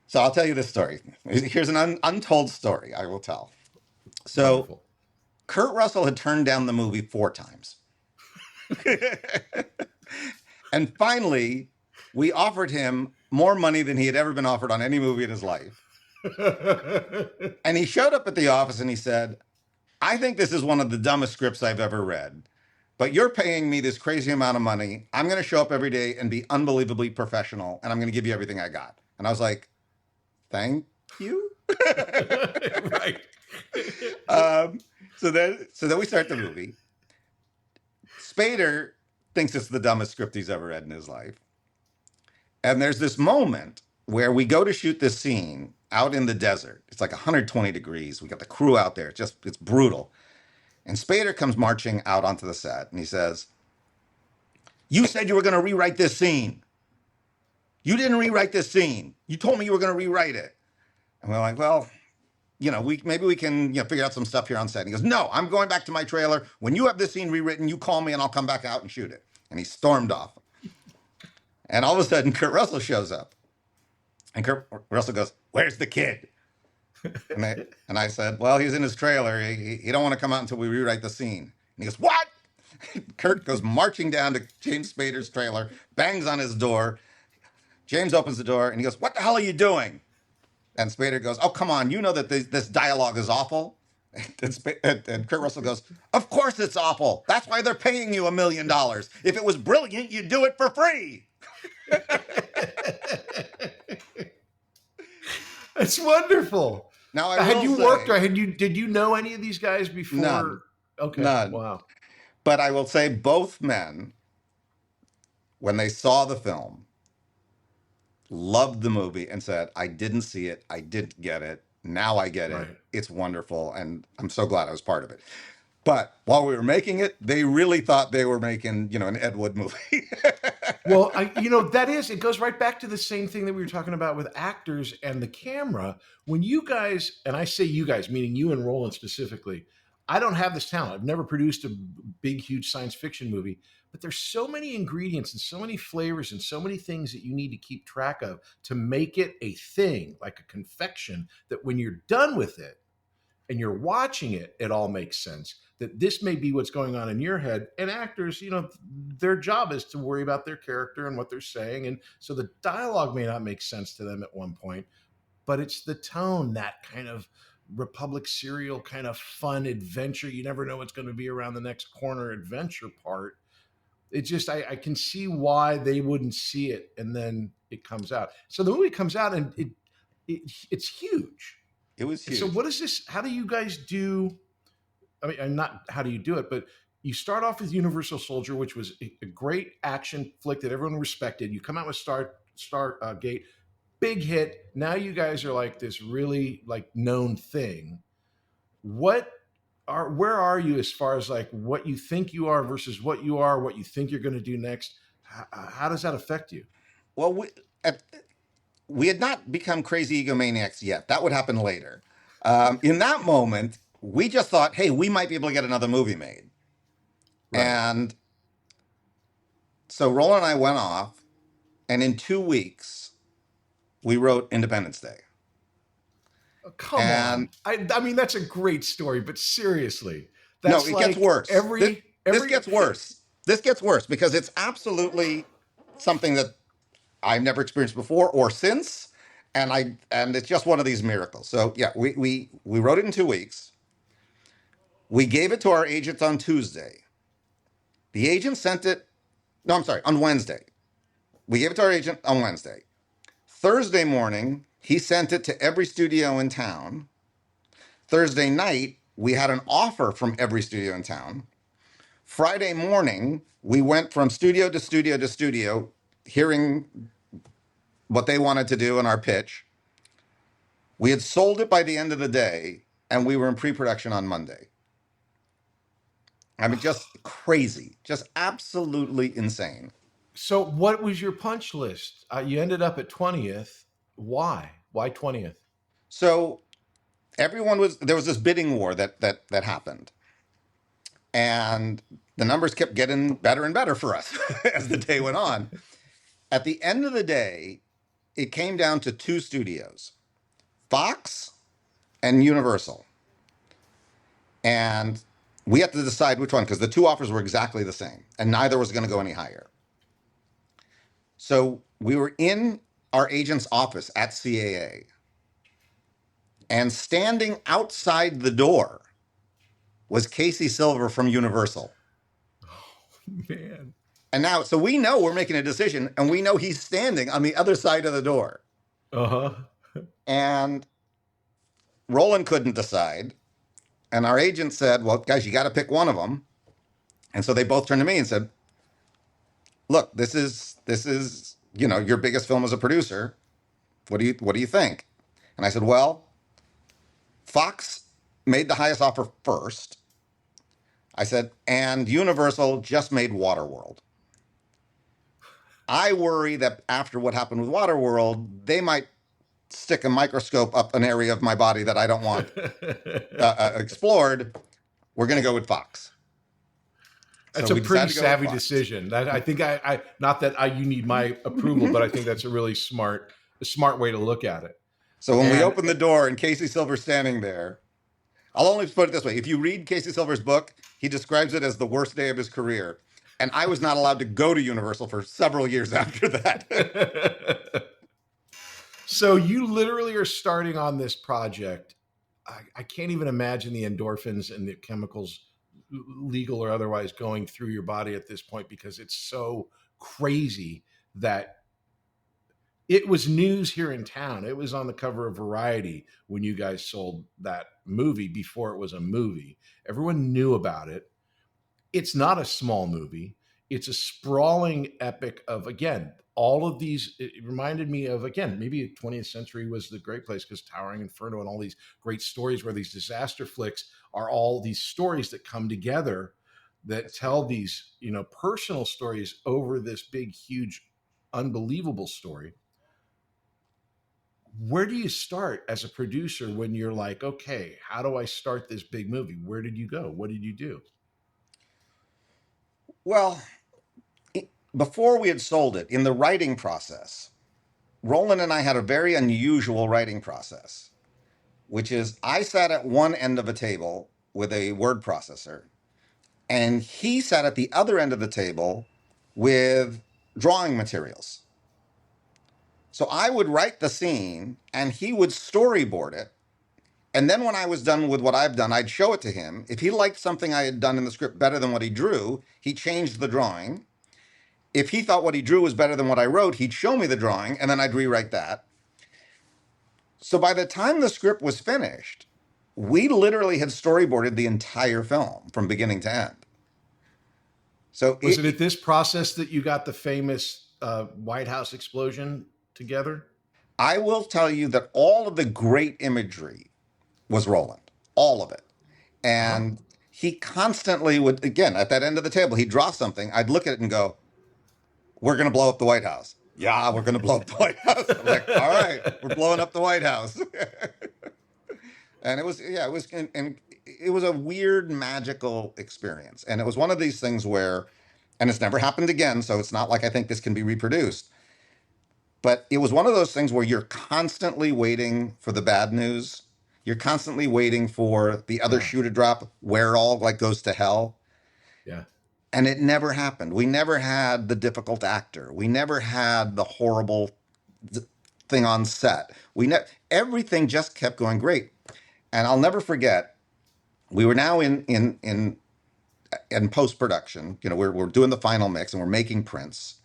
so I'll tell you this story. Here's an untold story I will tell. So Wonderful. Kurt Russell had turned down the movie 4 times. And finally, we offered him more money than he had ever been offered on any movie in his life. And he showed up at the office and he said, I think this is one of the dumbest scripts I've ever read, but you're paying me this crazy amount of money. I'm going to show up every day and be unbelievably professional, and I'm going to give you everything I got. And I was like, thank you. Right. So then we start the movie. Spader thinks it's the dumbest script he's ever read in his life. And there's this moment where we go to shoot this scene out in the desert. It's like 120 degrees. We got the crew out there. It's brutal. And Spader comes marching out onto the set and he says, "You said you were going to rewrite this scene. You didn't rewrite this scene. You told me you were going to rewrite it." And we're like, "Well, maybe we can figure out some stuff here on set." And he goes, "No, I'm going back to my trailer. When you have this scene rewritten, you call me and I'll come back out and shoot it." And he stormed off. And all of a sudden, Kurt Russell shows up. And Kurt Russell goes, "Where's the kid?" And I said, "Well, he's in his trailer. He don't want to come out until we rewrite the scene." And he goes, "What?" Kurt goes marching down to James Spader's trailer, bangs on his door. James opens the door and he goes, "What the hell are you doing?" And Spader goes, "Oh, come on. You know that this dialogue is awful." And Kurt Russell goes, "Of course it's awful. That's why they're paying you $1 million. If it was brilliant, you'd do it for free." It's wonderful. Now, did you know any of these guys before? None. Okay. None. Wow. But I will say both men, when they saw the film, loved the movie and said, "I didn't see it. I didn't get it. Now I get it. Right. It's wonderful. And I'm so glad I was part of it." But while we were making it, they really thought they were making, an Ed Wood movie. Well, it goes right back to the same thing that we were talking about with actors and the camera. When you guys, and I say you guys, meaning you and Roland specifically, I don't have this talent. I've never produced a big, huge science fiction movie, but there's so many ingredients and so many flavors and so many things that you need to keep track of to make it a thing, like a confection, that when you're done with it and you're watching it, it all makes sense. That this may be what's going on in your head. And actors, their job is to worry about their character and what they're saying. And so the dialogue may not make sense to them at one point, but it's the tone, that kind of Republic serial kind of fun adventure. You never know what's going to be around the next corner adventure part. It's just, I can see why they wouldn't see it. And then it comes out. So the movie comes out and it's huge. It was huge. So what is this? How do you guys do? I mean, not how do you do it, but you start off with Universal Soldier, which was a great action flick that everyone respected. You come out with Stargate, big hit. Now you guys are like this really known thing. Where are you as far as what you think you are versus what you are, what you think you're going to do next? How does that affect you? Well, we had not become crazy egomaniacs yet. That would happen later. In that moment, we just thought, hey, we might be able to get another movie made. Right. And so Roland and I went off, and in 2 weeks, we wrote Independence Day. Oh, come on. I mean, that's a great story, but seriously. No, it gets worse. This gets worse. This gets worse because it's absolutely something that I've never experienced before or since. And it's just one of these miracles. So yeah, we wrote it in 2 weeks. We gave it to our agent on Tuesday. The agent sent it, on Wednesday. We gave it to our agent on Wednesday. Thursday morning, he sent it to every studio in town. Thursday night, we had an offer from every studio in town. Friday morning, we went from studio to studio to studio, hearing what they wanted to do in our pitch. We had sold it by the end of the day, and we were in pre-production on Monday. I mean, just crazy, just absolutely insane. So what was your punch list? You ended up at 20th. Why? Why 20th? So there was this bidding war that happened. And the numbers kept getting better and better for us as the day went on. At the end of the day, it came down to 2 studios, Fox and Universal. And we had to decide which one, because the 2 offers were exactly the same, and neither was going to go any higher. So we were in our agent's office at CAA, and standing outside the door was Casey Silver from Universal. Oh, man. And now, so we know we're making a decision, and we know he's standing on the other side of the door. Uh-huh. And Roland couldn't decide. And our agent said, well, guys, you got to pick one of them. And so they both turned to me and said, look, this is your biggest film as a producer. What do you think? And I said, well, Fox made the highest offer first. I said, and Universal just made Waterworld. I worry that after what happened with Waterworld, they might stick a microscope up an area of my body that I don't want explored. We're going to go with Fox. That's So a we pretty decided to go with savvy Fox. decision. That I think I not that you need my approval, but I think that's a really smart way to look at it. So when we opened the door and Casey Silver's standing there, I'll only put it this way. If you read Casey Silver's book, he describes it as the worst day of his career. And I was not allowed to go to Universal for several years after that. So you literally are starting on this project. I can't even imagine the endorphins and the chemicals, legal or otherwise, going through your body at this point, because it's so crazy that it was news here in town. It was on the cover of Variety when you guys sold that movie before it was a movie. Everyone knew about it. It's not a small movie. It's a sprawling epic of, again, all of these. It reminded me of, again, maybe 20th Century was the great place, because Towering Inferno and all these great stories where these disaster flicks are all these stories that come together that tell these, personal stories over this big, huge, unbelievable story. Where do you start as a producer when you're like, okay, how do I start this big movie? Where did you go? What did you do? Well, before we had sold it, in the writing process, Roland and I had a very unusual writing process, which is I sat at one end of a table with a word processor, and he sat at the other end of the table with drawing materials. So I would write the scene and he would storyboard it. And then when I was done with what I've done, I'd show it to him. If he liked something I had done in the script better than what he drew, he changed the drawing. If he thought what he drew was better than what I wrote, he'd show me the drawing and then I'd rewrite that. So by the time the script was finished, we literally had storyboarded the entire film from beginning to end. So Was it at this process that you got the famous White House explosion together? I will tell you that all of the great imagery was Roland, all of it. And he constantly would, again, at that end of the table, he'd draw something. I'd look at it and go, we're going to blow up the White House. Yeah, we're going to blow up the White House. I'm like, all right, we're blowing up the White House. And it was, and it was a weird, magical experience. And it was one of these things where, and it's never happened again, so it's not like I think this can be reproduced. But it was one of those things where you're constantly waiting for the bad news. You're constantly waiting for the other shoe to drop, where it all like goes to hell. Yeah. And it never happened. We never had the difficult actor. We never had the horrible thing on set. Everything just kept going great. And I'll never forget, we were now in post production. We're doing the final mix and we're making prints.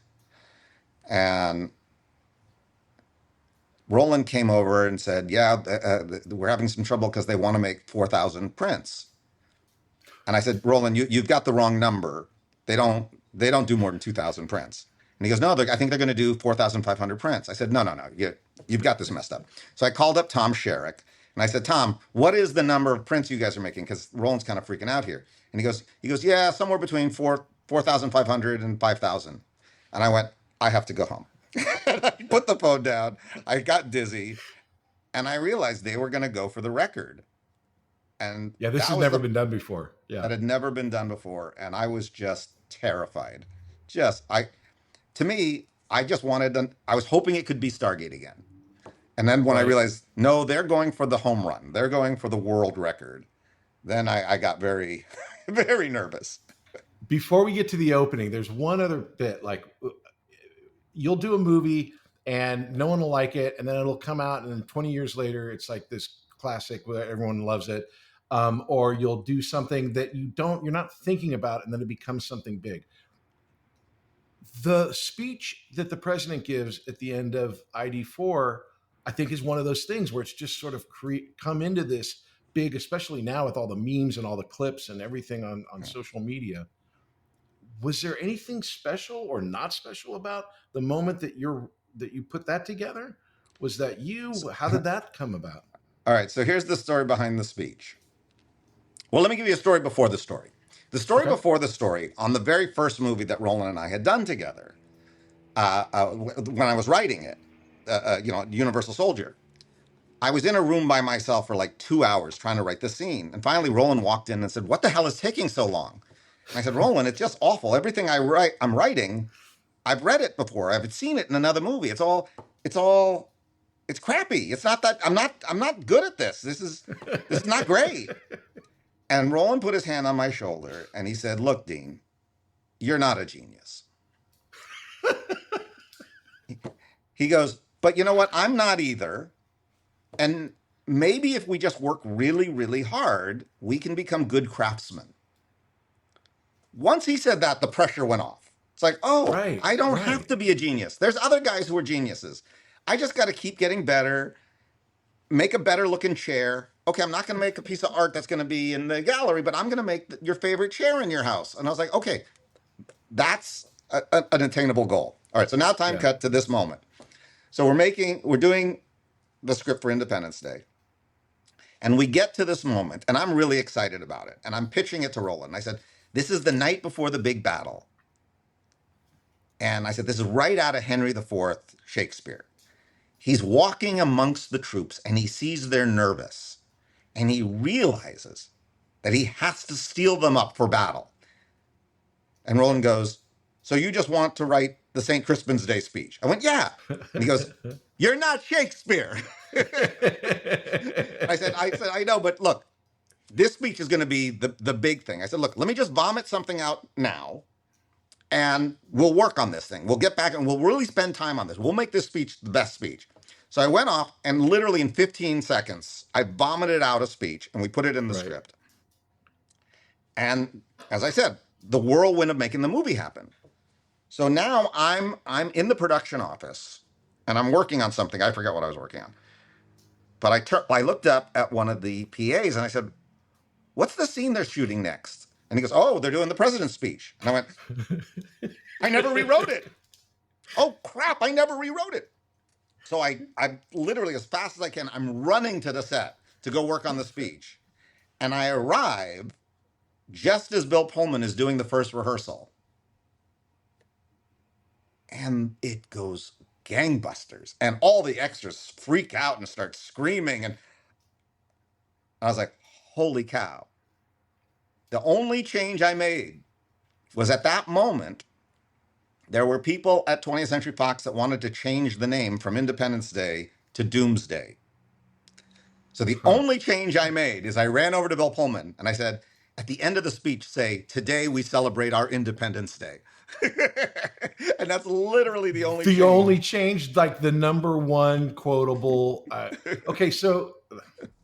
And Roland came over and said, "Yeah, we're having some trouble because they want to make 4,000 prints." And I said, "Roland, you've got the wrong number. They don't do more than 2,000 prints." And he goes, "No, I think they're going to do 4,500 prints." I said, "No, you've got this messed up." So I called up Tom Sherrick and I said, "Tom, what is the number of prints you guys are making? Because Roland's kind of freaking out here." And he goes, "Yeah, somewhere between 4,500 and 5,000." And I went, "I have to go home." I put the phone down. I got dizzy, and I realized they were going to go for the record. And yeah, this has never been done before. Yeah, that had never been done before, and I was just terrified. To me, I just wanted. I was hoping it could be Stargate again, and then when I realized no, they're going for the home run. They're going for the world record. Then I got very, very nervous. Before we get to the opening, there's one other bit. Like, you'll do a movie and no one will like it, and then it'll come out, and then 20 years later, it's like this classic where everyone loves it. Or you'll do something that you're not thinking about, and then it becomes something big. The speech that the president gives at the end of ID4, I think, is one of those things where it's just sort of come into this big, especially now with all the memes and all the clips and everything on social media. Was there anything special or not special about the moment that you put that together? Was that you? How did that come about? All right, so here's the story behind the speech. Well, let me give you a story before the story. The story Okay. before the story, on the very first movie that Roland and I had done together, when I was writing it, Universal Soldier, I was in a room by myself for like 2 hours trying to write the scene. And finally, Roland walked in and said, "What the hell is taking so long?" And I said, "Roland, it's just awful. Everything I'm writing, I've read it before. I've seen it in another movie. It's crappy. It's not that I'm not good at this. This is not great." And Roland put his hand on my shoulder and he said, "Look, Dean, you're not a genius." He goes, "But you know what? I'm not either. And maybe if we just work really, really hard, we can become good craftsmen." Once he said that, the pressure went off. It's like, oh, Right, I don't have right. to be a genius. There's other guys who are geniuses. I just got to keep getting better, make a better looking chair. Okay, I'm not going to make a piece of art that's going to be in the gallery, but I'm going to make your favorite chair in your house. And I was like, okay, that's an attainable goal. All right, so now time Yeah. cut to this moment. So we're doing the script for Independence Day. And we get to this moment, and I'm really excited about it. And I'm pitching it to Roland. I said, this is the night before the big battle. And I said, this is right out of Henry IV, Shakespeare. He's walking amongst the troops, and he sees they're nervous. And he realizes that he has to steel them up for battle. And Roland goes, "So you just want to write the St. Crispin's Day speech?" I went, "Yeah." And he goes, "You're not Shakespeare." I said, "I know, but look, this speech is going to be the big thing." I said, "Look, let me just vomit something out now, and we'll work on this thing. We'll get back and we'll really spend time on this. We'll make this speech the best speech." So I went off and literally in 15 seconds, I vomited out a speech and we put it in the Right. script. And as I said, the whirlwind of making the movie happen. So now I'm in the production office and I'm working on something. I forget what I was working on. But I looked up at one of the PAs and I said, "What's the scene they're shooting next?" And he goes, "Oh, they're doing the president's speech." And I went, "I never rewrote it. Oh, crap, I never rewrote it." So I literally, as fast as I can, I'm running to the set to go work on the speech. And I arrive just as Bill Pullman is doing the first rehearsal. And it goes gangbusters. And all the extras freak out and start screaming. And I was like, holy cow. The only change I made was at that moment, there were people at 20th Century Fox that wanted to change the name from Independence Day to Doomsday. So the only change I made is I ran over to Bill Pullman and I said, at the end of the speech, say, "Today we celebrate our Independence Day." And that's literally the only The change. only change, like the number one quotable. Okay, so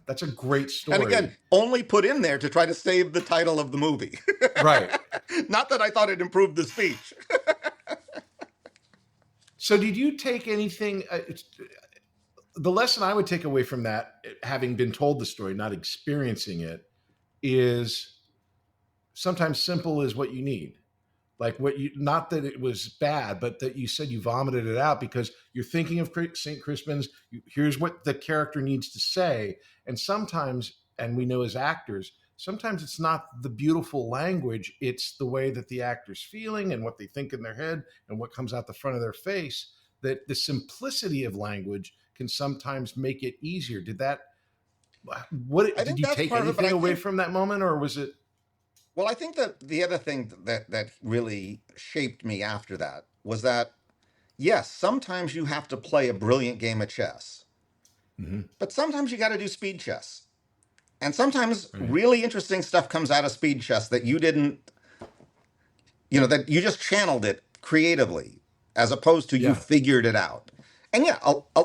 that's a great story. And again, only put in there to try to save the title of the movie. Right. Not that I thought it improved the speech. So did you take anything? The lesson I would take away from that, having been told the story, not experiencing it, is sometimes simple is what you need. Like what you, not that it was bad, but that you said you vomited it out because you're thinking of St. Crispin's. Here's what the character needs to say. And sometimes, and we know as actors, sometimes it's not the beautiful language, it's the way that the actor's feeling and what they think in their head and what comes out the front of their face, that the simplicity of language can sometimes make it easier. Did you take anything away from that moment, or was it? Well, I think that the other thing that really shaped me after that was that, yes, sometimes you have to play a brilliant game of chess, but sometimes you got to do speed chess. And sometimes Right. really interesting stuff comes out of speed chess that you didn't, that you just channeled it creatively as opposed to you figured it out. And yeah,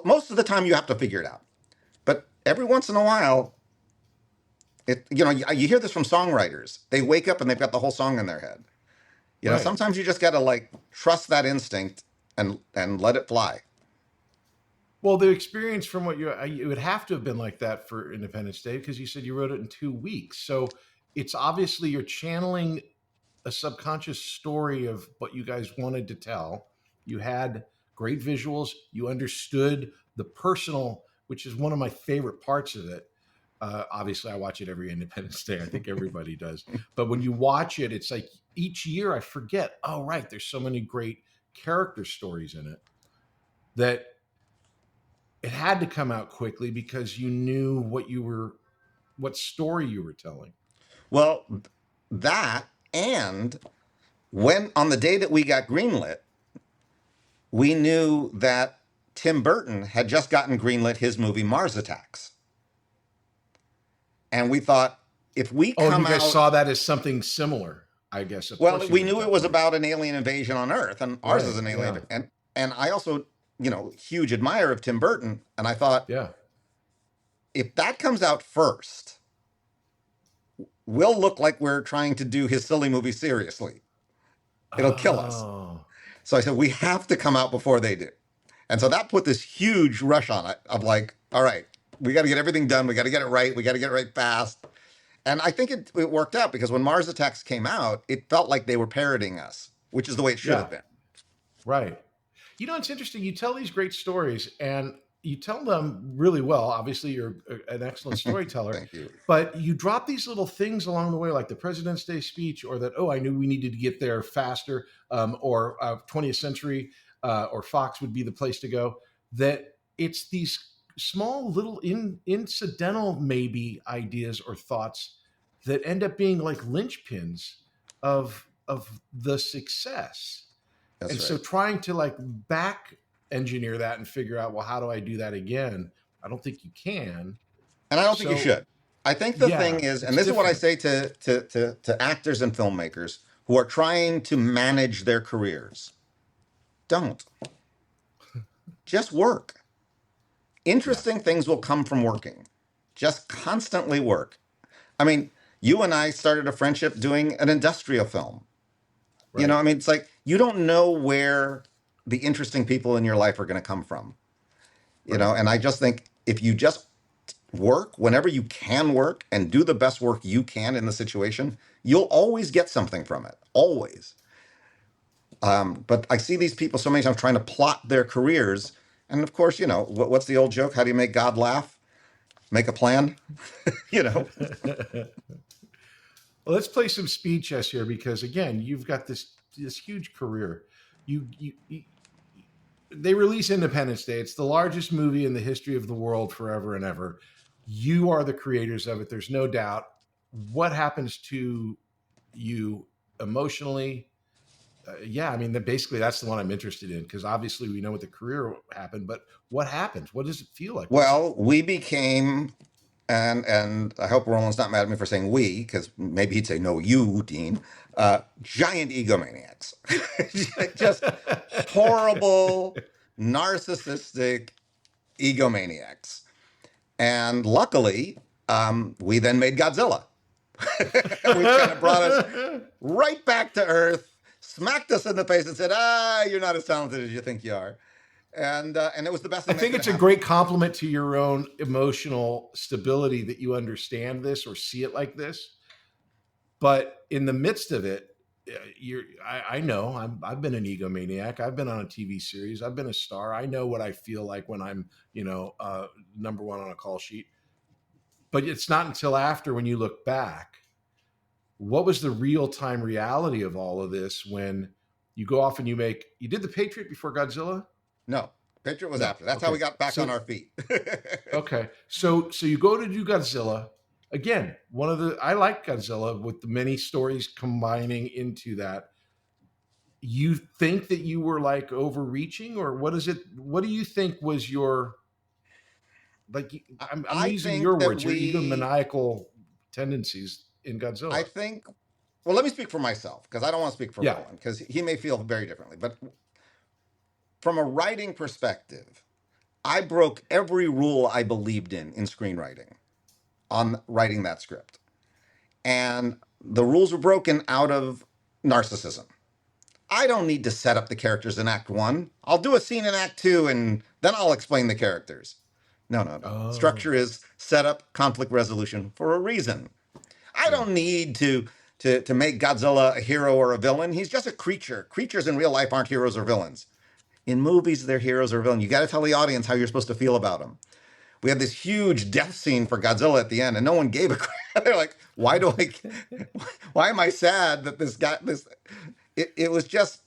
most of the time you have to figure it out. But every once in a while, you hear this from songwriters. They wake up and they've got the whole song in their head. Right. Sometimes you just got to trust that instinct and let it fly. Well, the experience from what it would have to have been like that for Independence Day because you said you wrote it in 2 weeks. So it's obviously you're channeling a subconscious story of what you guys wanted to tell. You had great visuals. You understood the personal, which is one of my favorite parts of it. Obviously, I watch it every Independence Day. I think everybody does. But when you watch it, it's like each year I forget, oh, right, there's so many great character stories in it that it had to come out quickly because you knew what story you were telling. Well, that, and when on the day that we got greenlit, we knew that Tim Burton had just gotten greenlit his movie Mars Attacks. And we thought, if we Oh, and come you guys out, saw that as something similar, I guess. Of well, course you we would knew at it that was point. about an alien invasion on Earth, and ours is Right. an alien. Yeah. And I also, huge admirer of Tim Burton. And I thought, Yeah. if that comes out first, we'll look like we're trying to do his silly movie seriously. It'll kill us. Oh. So I said, we have to come out before they do. And so that put this huge rush on it of like, all right, we got to get everything done. We got to get it right. We got to get it right fast. And I think it worked out because when Mars Attacks came out, it felt like they were parroting us, which is the way it should Yeah. have been. Right. It's interesting. You tell these great stories and you tell them really well. Obviously, you're an excellent storyteller, Thank you. but you drop these little things along the way, like the President's Day speech, or that, oh, I knew we needed to get there faster, or 20th Century or Fox would be the place to go. That it's these small little incidental maybe ideas or thoughts that end up being like linchpins of the success. That's And right. so trying to like back engineer that and figure out, well, how do I do that again? I don't think you can. And I don't think you So, should. I think the yeah, thing is, and it's this is what I different. say to actors and filmmakers who are trying to manage their careers: don't. Just work. Yeah, Interesting things will come from working. Just constantly work. I mean, you and I started a friendship doing an industrial film. right. It's like you don't know where the interesting people in your life are going to come from. Right. And I just think if you just work whenever you can work and do the best work you can in the situation, you'll always get something from it. Always. But I see these people so many times trying to plot their careers. And of course, what's the old joke? How do you make God laugh? Make a plan, you know? Well, let's play some speed chess here because again, you've got this huge career. You they release Independence Day. It's the largest movie in the history of the world forever and ever. You are the creators of it. There's no doubt. What happens to you emotionally? Yeah, I mean, basically that's the one I'm interested in because obviously we know what the career happened, but what happens? What does it feel like? Well, we became, and I hope Roland's not mad at me for saying we, because maybe he'd say, no, you, Dean, giant egomaniacs. Just horrible, narcissistic egomaniacs. And luckily, we then made Godzilla, which kind of brought us right back to Earth, smacked us in the face and said, you're not as talented as you think you are. And it was the best I thing that think could it's have a happened. great compliment to your own emotional stability that you understand this or see it like this. But in the midst of it, I know I've been an egomaniac. I've been on a TV series. I've been a star. I know what I feel like when I'm, number one on a call sheet. But it's not until after when you look back, what was the real time reality of all of this when you go off and you did The Patriot before Godzilla? No, Patriot was No. after. That's how Okay. we got back on So our feet. okay. So you go to do Godzilla. Again, I like Godzilla with the many stories combining into that. You think that you were like overreaching, or what is it? What do you think was your like? I'm I using think your that words, your egomaniacal tendencies in I Godzilla. think, well, let me speak for myself because I don't want to speak for Yeah. Roland because he may feel very differently. But from a writing perspective, I broke every rule I believed in screenwriting on writing that script. And the rules were broken out of narcissism. I don't need to set up the characters in Act 1. I'll do a scene in Act 2 and then I'll explain the characters. No, no, no. Oh, Structure is setup, conflict resolution for a reason. I yeah. don't need to make Godzilla a hero or a villain. He's just a creature. Creatures in real life aren't heroes or villains. In movies, they're heroes or villains. You got to tell the audience how you're supposed to feel about them. We had this huge death scene for Godzilla at the end, and no one gave a crap. They're like, why am I sad that this guy, it was just,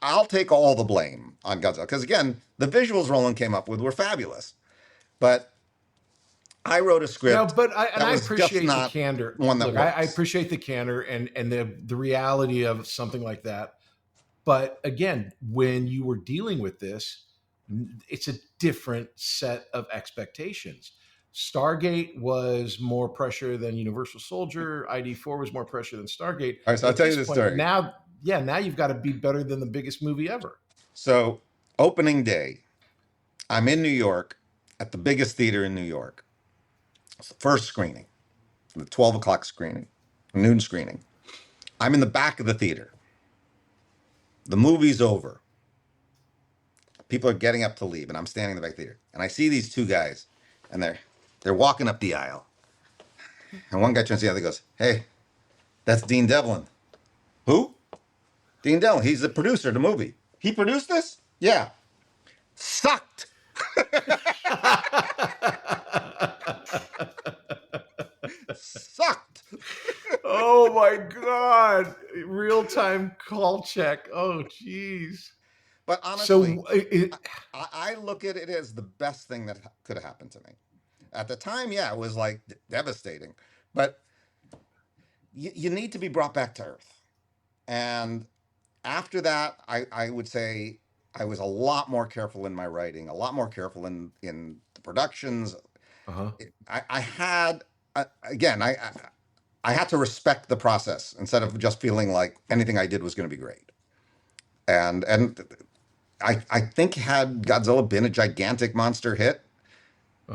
I'll take all the blame on Godzilla. Because again, the visuals Roland came up with were fabulous. But I wrote a No, script but I that was just appreciate the not candor. one that Look, works. I appreciate the candor and the reality of something like that. But again, when you were dealing with this, it's a different set of expectations. Stargate was more pressure than Universal Soldier. ID4 was more pressure than Stargate. All right, so I'll At tell you this the point, story. now, yeah, now you've got to be better than the biggest movie ever. So, opening day, I'm in New York at the biggest theater in New York. It's the first screening, the 12 o'clock screening, noon screening. I'm in the back of the theater. The movie's over. People are getting up to leave, and I'm standing in the back of the theater. And I see these two guys, and they're walking up the aisle. And one guy turns to the other and goes, "Hey, that's Dean Devlin." "Who?" "Dean Devlin. He's the producer of the movie." "He produced this?" "Yeah." "Sucked." Sucked. Oh my God. Real time call check. Oh, geez. But So honestly, I look at it as the best thing that could have happened to me. At the time, yeah, it was like devastating. But you need to be brought back to earth. And after that, I would say I was a lot more careful in my writing, a lot more careful in the productions. uh-huh. I had, again, I had to respect the process instead of just feeling like anything I did was going to be great. And I think had Godzilla been a gigantic monster hit,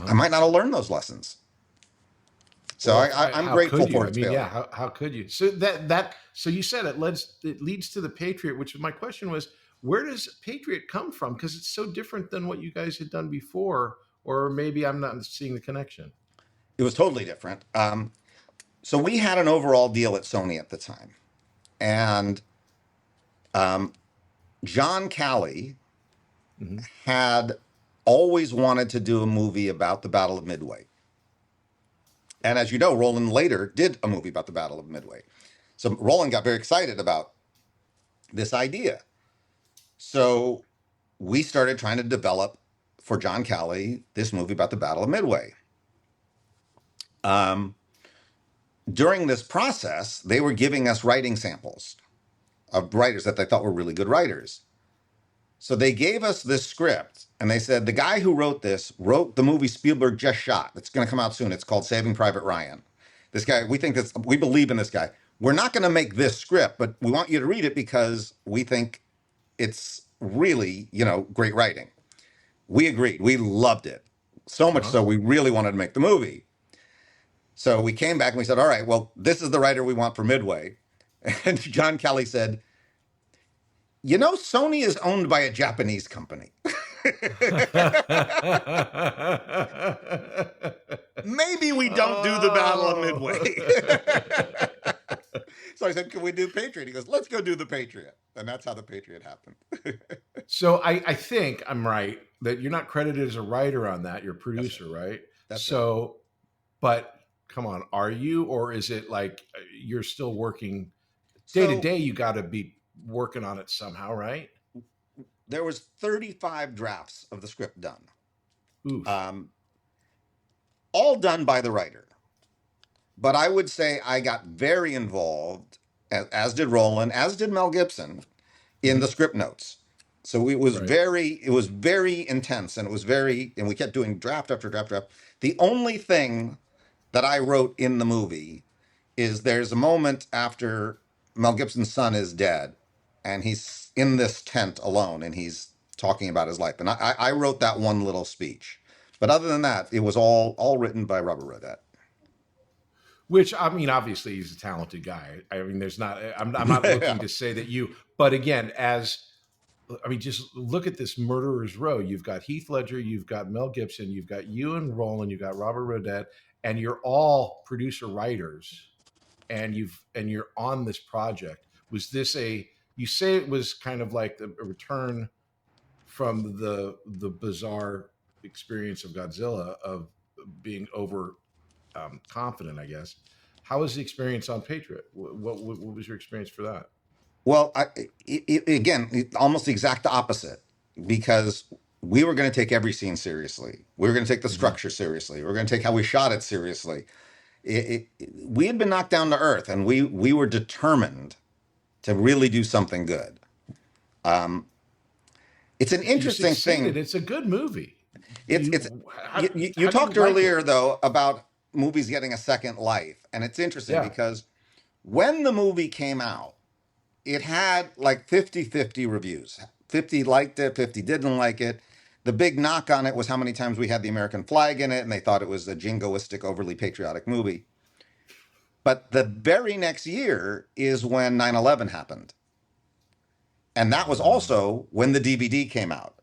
I might not have learned those lessons. So Well, I'm how grateful could you? for I its mean, failure. yeah, how could you? So so you said it leads to the Patriot, which my question was, where does Patriot come from? Because it's so different than what you guys had done before, or maybe I'm not seeing the connection. It was totally different. So we had an overall deal at Sony at the time, and um, John Calley Hmm. had always wanted to do a movie about the Battle of Midway. And as you know, Roland later did a movie about the Battle of Midway. So Roland got very excited about this idea. So we started trying to develop for John Calley this movie about the Battle of Midway. Um, During this process, they were giving us writing samples of writers that they thought were really good writers. So they gave us this script and they said, the guy who wrote this wrote the movie Spielberg just shot. It's going to come out soon. It's called Saving Private Ryan. This guy, we believe in this guy. We're not going to make this script, but we want you to read it because we think it's really, great writing. We agreed. We loved it. So much Uh-huh. so we really wanted to make the movie. So we came back and we said, all right, well, this is the writer we want for Midway. And John Kelly said, Sony is owned by a Japanese company. Maybe we don't do the Battle of Midway. So I said, can we do Patriot? He goes, let's go do the Patriot. And that's how the Patriot happened. So I think I'm right that you're not credited as a writer on that. You're a That's producer, right? That's So, but come on, are you, or is it like you're still working day to So day? You got to be working on it somehow, right? there was 35 drafts of the script done, Oof. all done by the writer. But I would say I got very involved, as did Roland, as did Mel Gibson, in the Mhm. script notes. So it was Right. very intense, and and we kept doing draft after draft. The only thing that I wrote in the movie is there's a moment after Mel Gibson's son is dead, and he's in this tent alone, and he's talking about his life. And I wrote that one little speech. But other than that, it was all written by Robert Rodat. Which, I mean, obviously he's a talented guy. I mean, I'm not looking to say that but again, just look at this murderer's row. You've got Heath Ledger, you've got Mel Gibson, you've got you and Roland, you've got Robert Rodet, and you're all producer writers, and you're on this project. Was this you say it was kind of like a return from the bizarre experience of Godzilla, of being over confident, I guess. How was the experience on Patriot? What was your experience for that? Well, again, almost the exact opposite, because we were going to take every scene seriously. We were going to take the structure seriously. We were going to take how we shot it seriously. We had been knocked down to earth, and we were determined to really do something good. It's an interesting thing. It's a good movie. You talked earlier, though, about movies getting a second life. And it's interesting because when the movie came out, it had like 50-50 reviews. 50 liked it, 50 didn't like it. The big knock on it was how many times we had the American flag in it, and they thought it was a jingoistic, overly patriotic movie. But the very next year is when 9/11 happened. And that was also when the DVD came out.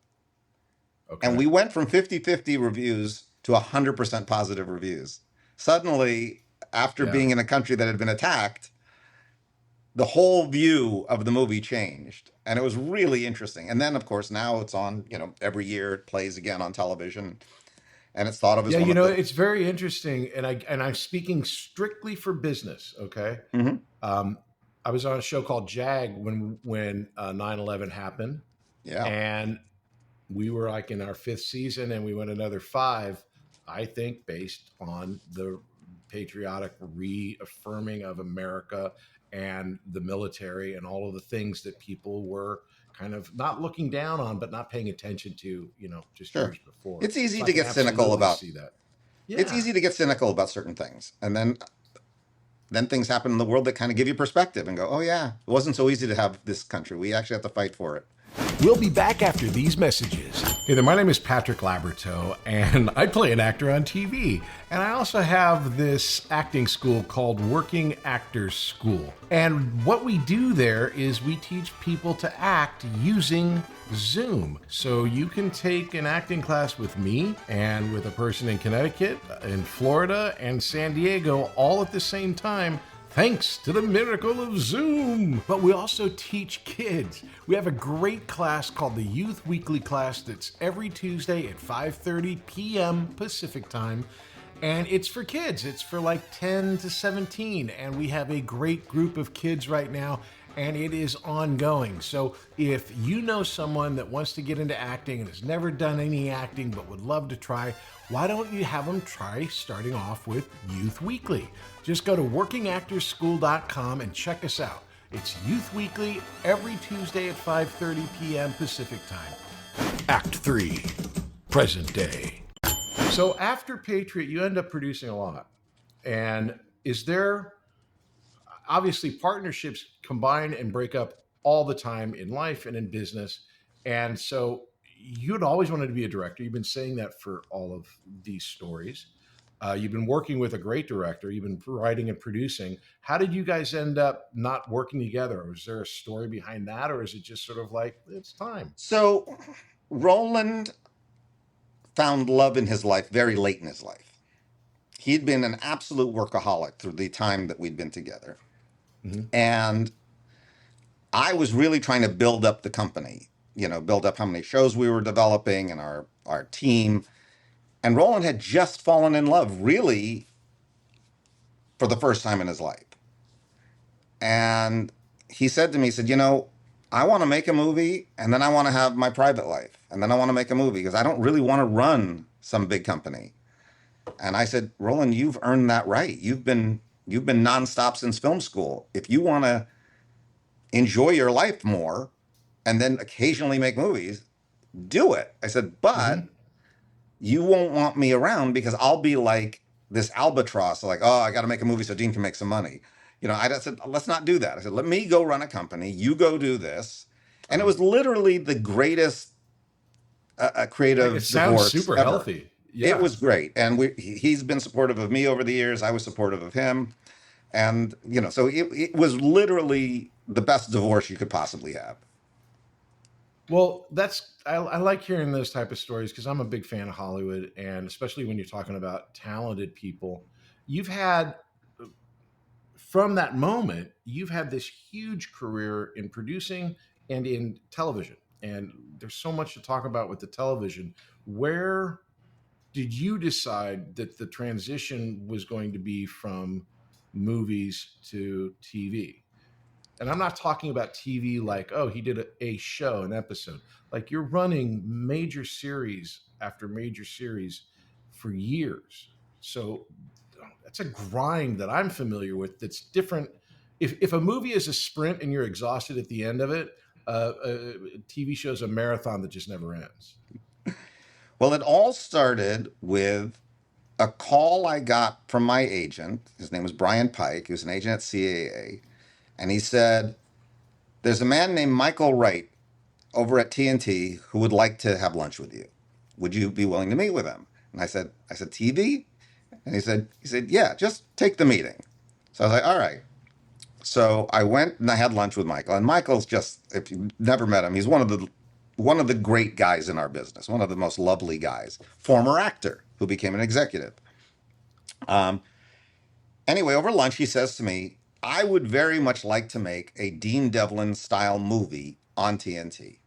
Okay. And we went from 50-50 reviews to 100% positive reviews. Suddenly, after being in a country that had been attacked, the whole view of the movie changed. And it was really interesting. And then, of course, now it's on, every year it plays again on television. And it's thought of as it's very interesting. And I'm speaking strictly for business, okay? Mm-hmm. I was on a show called Jag when 9/11 happened. Yeah. And we were like in our 5th season, and we went another 5, I think, based on the patriotic reaffirming of America and the military and all of the things that people were kind of not looking down on, but not paying attention to, just years before. It's easy to get cynical about that. Yeah. It's easy to get cynical about certain things. And then things happen in the world that kind of give you perspective and go, oh yeah, it wasn't so easy to have this country. We actually have to fight for it. We'll be back after these messages. Hey there, my name is Patrick Labyorteaux, and I play an actor on TV. And I also have this acting school called Working Actors School. And what we do there is we teach people to act using Zoom. So you can take an acting class with me and with a person in Connecticut, in Florida, and San Diego all at the same time, thanks to the miracle of Zoom. But we also teach kids. We have a great class called the Youth Weekly class that's every Tuesday at 5:30 p.m. Pacific time. And it's for kids. It's for like 10 to 17. And we have a great group of kids right now, and it is ongoing. So if you know someone that wants to get into acting and has never done any acting but would love to try, why don't you have them try starting off with Youth Weekly? Just go to workingactorsschool.com and check us out. It's Youth Weekly every Tuesday at 5:30 p.m. Pacific time. Act 3, present day. So after Patriot, you end up producing a lot. And is there, obviously partnerships combine and break up all the time in life and in business. And so you'd always wanted to be a director. You've been saying that for all of these stories. You've been working with a great director. You've been writing and producing. How did you guys end up not working together? Was there a story behind that? Or is it just sort of like, it's time? So Roland found love in his life very late in his life. He'd been an absolute workaholic through the time that we'd been together. Mm-hmm. And I was really trying to build up the company, build up how many shows we were developing and our team. And Roland had just fallen in love, really, for the first time in his life. And he said to me, I want to make a movie, and then I want to have my private life. And then I want to make a movie because I don't really want to run some big company. And I said, Roland, you've earned that right. You've been nonstop since film school. If you want to enjoy your life more and then occasionally make movies, do it. I said, but you won't want me around because I'll be like this albatross, like, oh, I got to make a movie so Dean can make some money. I said, let's not do that. I said, let me go run a company. You go do this. And it was literally the greatest creative it sounds divorce super ever. Healthy. It Yeah. was great. And he's been supportive of me over the years. I was supportive of him. And, so it was literally the best divorce you could possibly have. Well, I like hearing those type of stories because I'm a big fan of Hollywood, and especially when you're talking about talented people. You've had from that moment, you've had this huge career in producing and in television, and there's so much to talk about with the television. Where did you decide that the transition was going to be from movies to TV? And I'm not talking about TV like, oh, he did a show, an episode. Like you're running major series after major series for years. So that's a grind that I'm familiar with that's different. If a movie is a sprint and you're exhausted at the end of it, a TV show is a marathon that just never ends. Well, it all started with a call I got from my agent. His name was Brian Pike. He was an agent at CAA. And he said, there's a man named Michael Wright over at TNT who would like to have lunch with you. Would you be willing to meet with him? And I said, TV? And he said, yeah, just take the meeting. So I was like, all right. So I went and I had lunch with Michael. And Michael's just, if you've never met him, he's one of the great guys in our business, one of the most lovely guys, former actor who became an executive. Um, anyway, over lunch, he says to me, I would very much like to make a Dean Devlin style movie on TNT.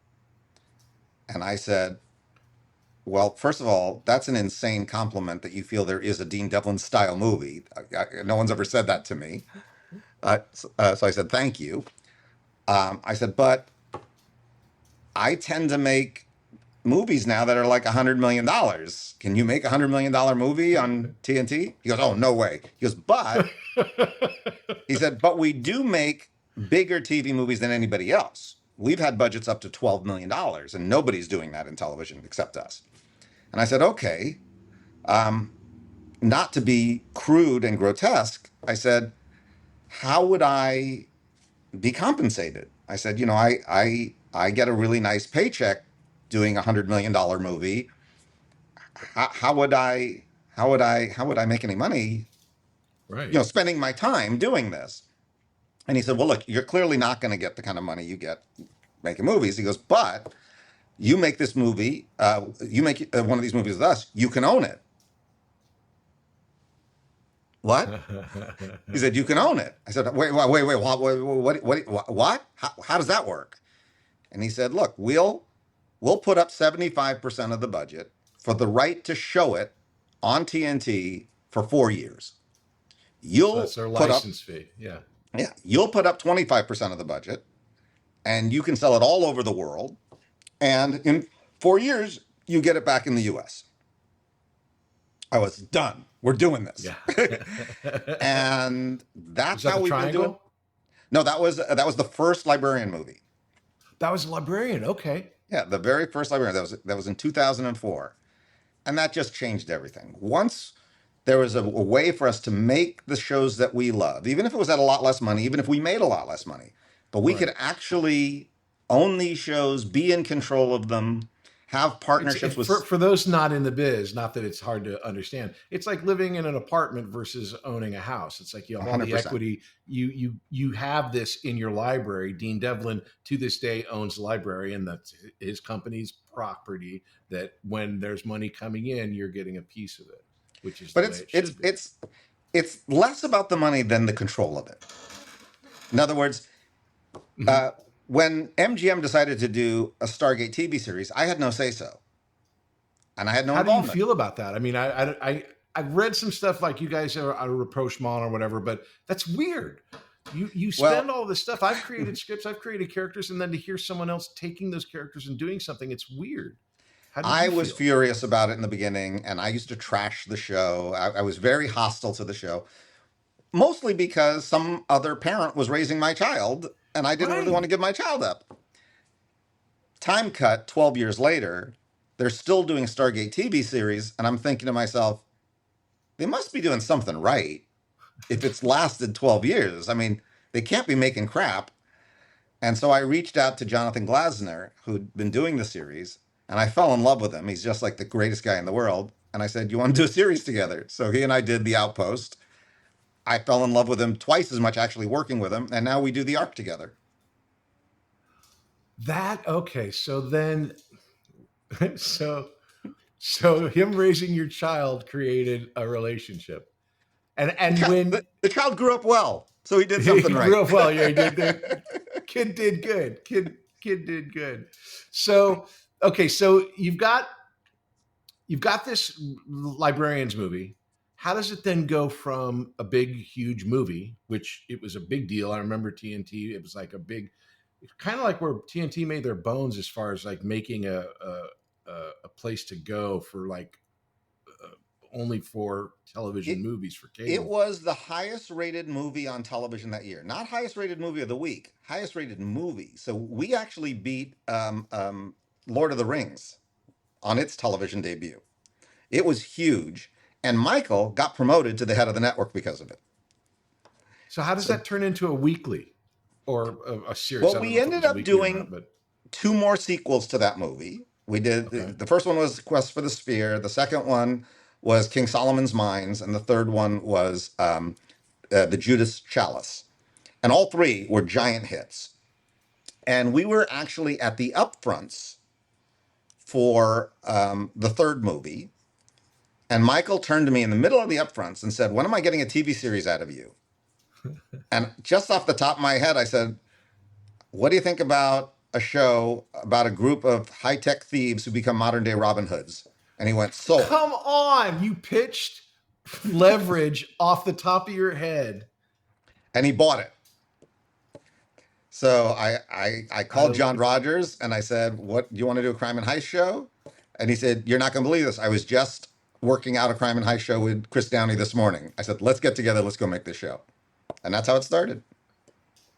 And I said, well, first of all, that's an insane compliment that you feel there is a Dean Devlin style movie. No one's ever said that to me. So I said, thank you. I said, but I tend to make movies now that are like $100 million. Can you make $100 million movie on TNT? He goes, oh, no way. He goes, but he said, but we do make bigger TV movies than anybody else. We've had budgets up to $12 million, and nobody's doing that in television except us. And I said, okay, not to be crude and grotesque, I said, how would I be compensated? I said, I get a really nice paycheck doing $100 million movie. How would I make any money, Right. spending my time doing this? And he said, well, look, you're clearly not going to get the kind of money you get making movies. He goes, but you make this movie, you make one of these movies with us, you can own it. What? He said, you can own it. I said, wait, what? How does that work? And he said, look, we'll put up 75% of the budget for the right to show it on TNT for 4 years. So You'll that's their put up, license fee. Yeah. yeah, you'll put up 25% of the budget, and you can sell it all over the world. And in 4 years, you get it back in the US. I was done. We're doing this. Yeah. And Was that's that how the we've been doing. triangle? No, that was the first Librarian movie. That was a librarian. Okay. Yeah, the very first Librarian. That was in 2004. And that just changed everything. Once there was a way for us to make the shows that we love, even if it was at a lot less money, even if we made a lot less money, but we Right. could actually own these shows, be in control of them, have partnerships with. For those not in the biz, not that it's hard to understand. It's like living in an apartment versus owning a house. It's like you have all the 100%. equity. You have this in your library. Dean Devlin to this day owns the library, and that's his company's property. That when there's money coming in, you're getting a piece of it, which is the But way it's it it's should be. it's less about the money than the control of it. In other words, Mhm. when MGM decided to do a Stargate TV series, I had no say so, and I had no How do you involvement. feel about that? I mean, I've read some stuff like you guys are a rapprochement or whatever, but that's weird. You spend Well, all this stuff. I've created scripts, I've created characters, and then to hear someone else taking those characters and doing something, it's weird. How did I you was feel? furious about it in the beginning, and I used to trash the show. I was very hostile to the show, mostly because some other parent was raising my child, and I didn't really want Right. to give my child up. Time cut 12 years later, they're still doing a Stargate TV series, and I'm thinking to myself, they must be doing something right if it's lasted 12 years. I mean, they can't be making crap. And so I reached out to Jonathan Glasner, who'd been doing the series, and I fell in love with him. He's just like the greatest guy in the world. And I said, you want to do a series together? So he and I did The Outpost. I fell in love with him twice as much actually working with him. And now we do The Ark together. Okay. So then, so so him raising your child created a relationship, and when The child grew up well. So he did he something right. grew up well, yeah, he did. The kid did good. Kid did good. So okay, so you've got this librarians movie. How does it then go from a big, huge movie, which it was a big deal? I remember TNT. It was like a big, kind of like where TNT made their bones as far as like making a place to go for like only for television movies for cable. It was the highest rated movie on television that year. Not highest rated movie of the week, highest rated movie. So we actually beat Lord of the Rings on its television debut. It was huge. And Michael got promoted to the head of the network because of it. So how does that turn into a weekly or a series? Well, we ended up doing not, 2 more sequels to that movie. We did the first one was Quest for the Sphere. The second one was King Solomon's Mines, and the third one was the Judas Chalice. And all 3 were giant hits. And we were actually at the upfronts for the third movie. And Michael turned to me in the middle of the upfronts and said, when am I getting a TV series out of you? And just off the top of my head, I said, what do you think about a show about a group of high-tech thieves who become modern-day Robin Hoods? And he went, sold. Come on, you pitched Leverage off the top of your head. And he bought it. So I called John Rogers and I said, what, do you want to do a crime and heist show? And he said, you're not going to believe this. I was just working out a crime and heist show with Chris Downey this morning. I said, let's get together. Let's go make this show. And that's how it started.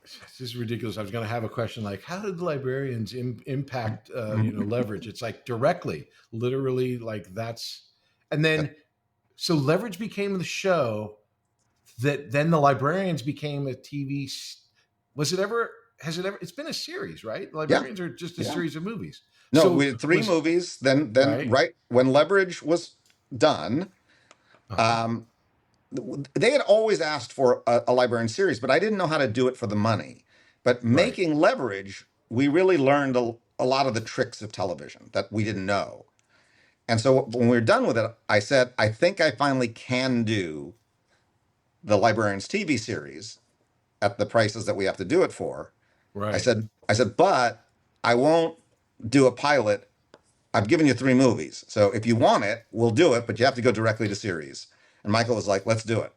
This is ridiculous. I was going to have a question like, how did the librarians impact, Leverage? It's like directly, literally, like that's, and then, so Leverage became the show that then the librarians became a TV. It's been a series, right? The librarians are just a series of movies. No, so we had 3 movies. Then right when Leverage was done, they had always asked for a librarian series, but I didn't know how to do it for the money. But making Leverage, we really learned a lot of the tricks of television that we didn't know. And so when we were done with it, I said, I think I finally can do the librarians TV series at the prices that we have to do it for. Right. I said, but I won't do a pilot. I've given you 3 movies. So if you want it, we'll do it, but you have to go directly to series. And Michael was like, let's do it.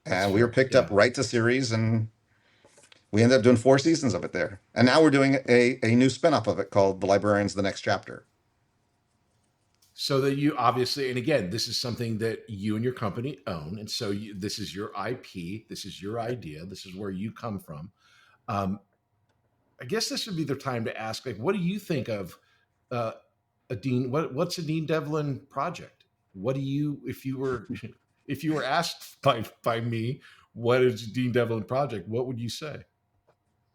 And we were picked up right to series, and we ended up doing 4 seasons of it there. And now we're doing a new spinoff of it called The Librarians, The Next Chapter. So that you obviously, and again, this is something that you and your company own. And so this is your IP. This is your idea. This is where you come from. I guess this would be the time to ask, like, what do you think of a Dean? What's a Dean Devlin project? What do you, if you were asked by me, what is Dean Devlin project? What would you say?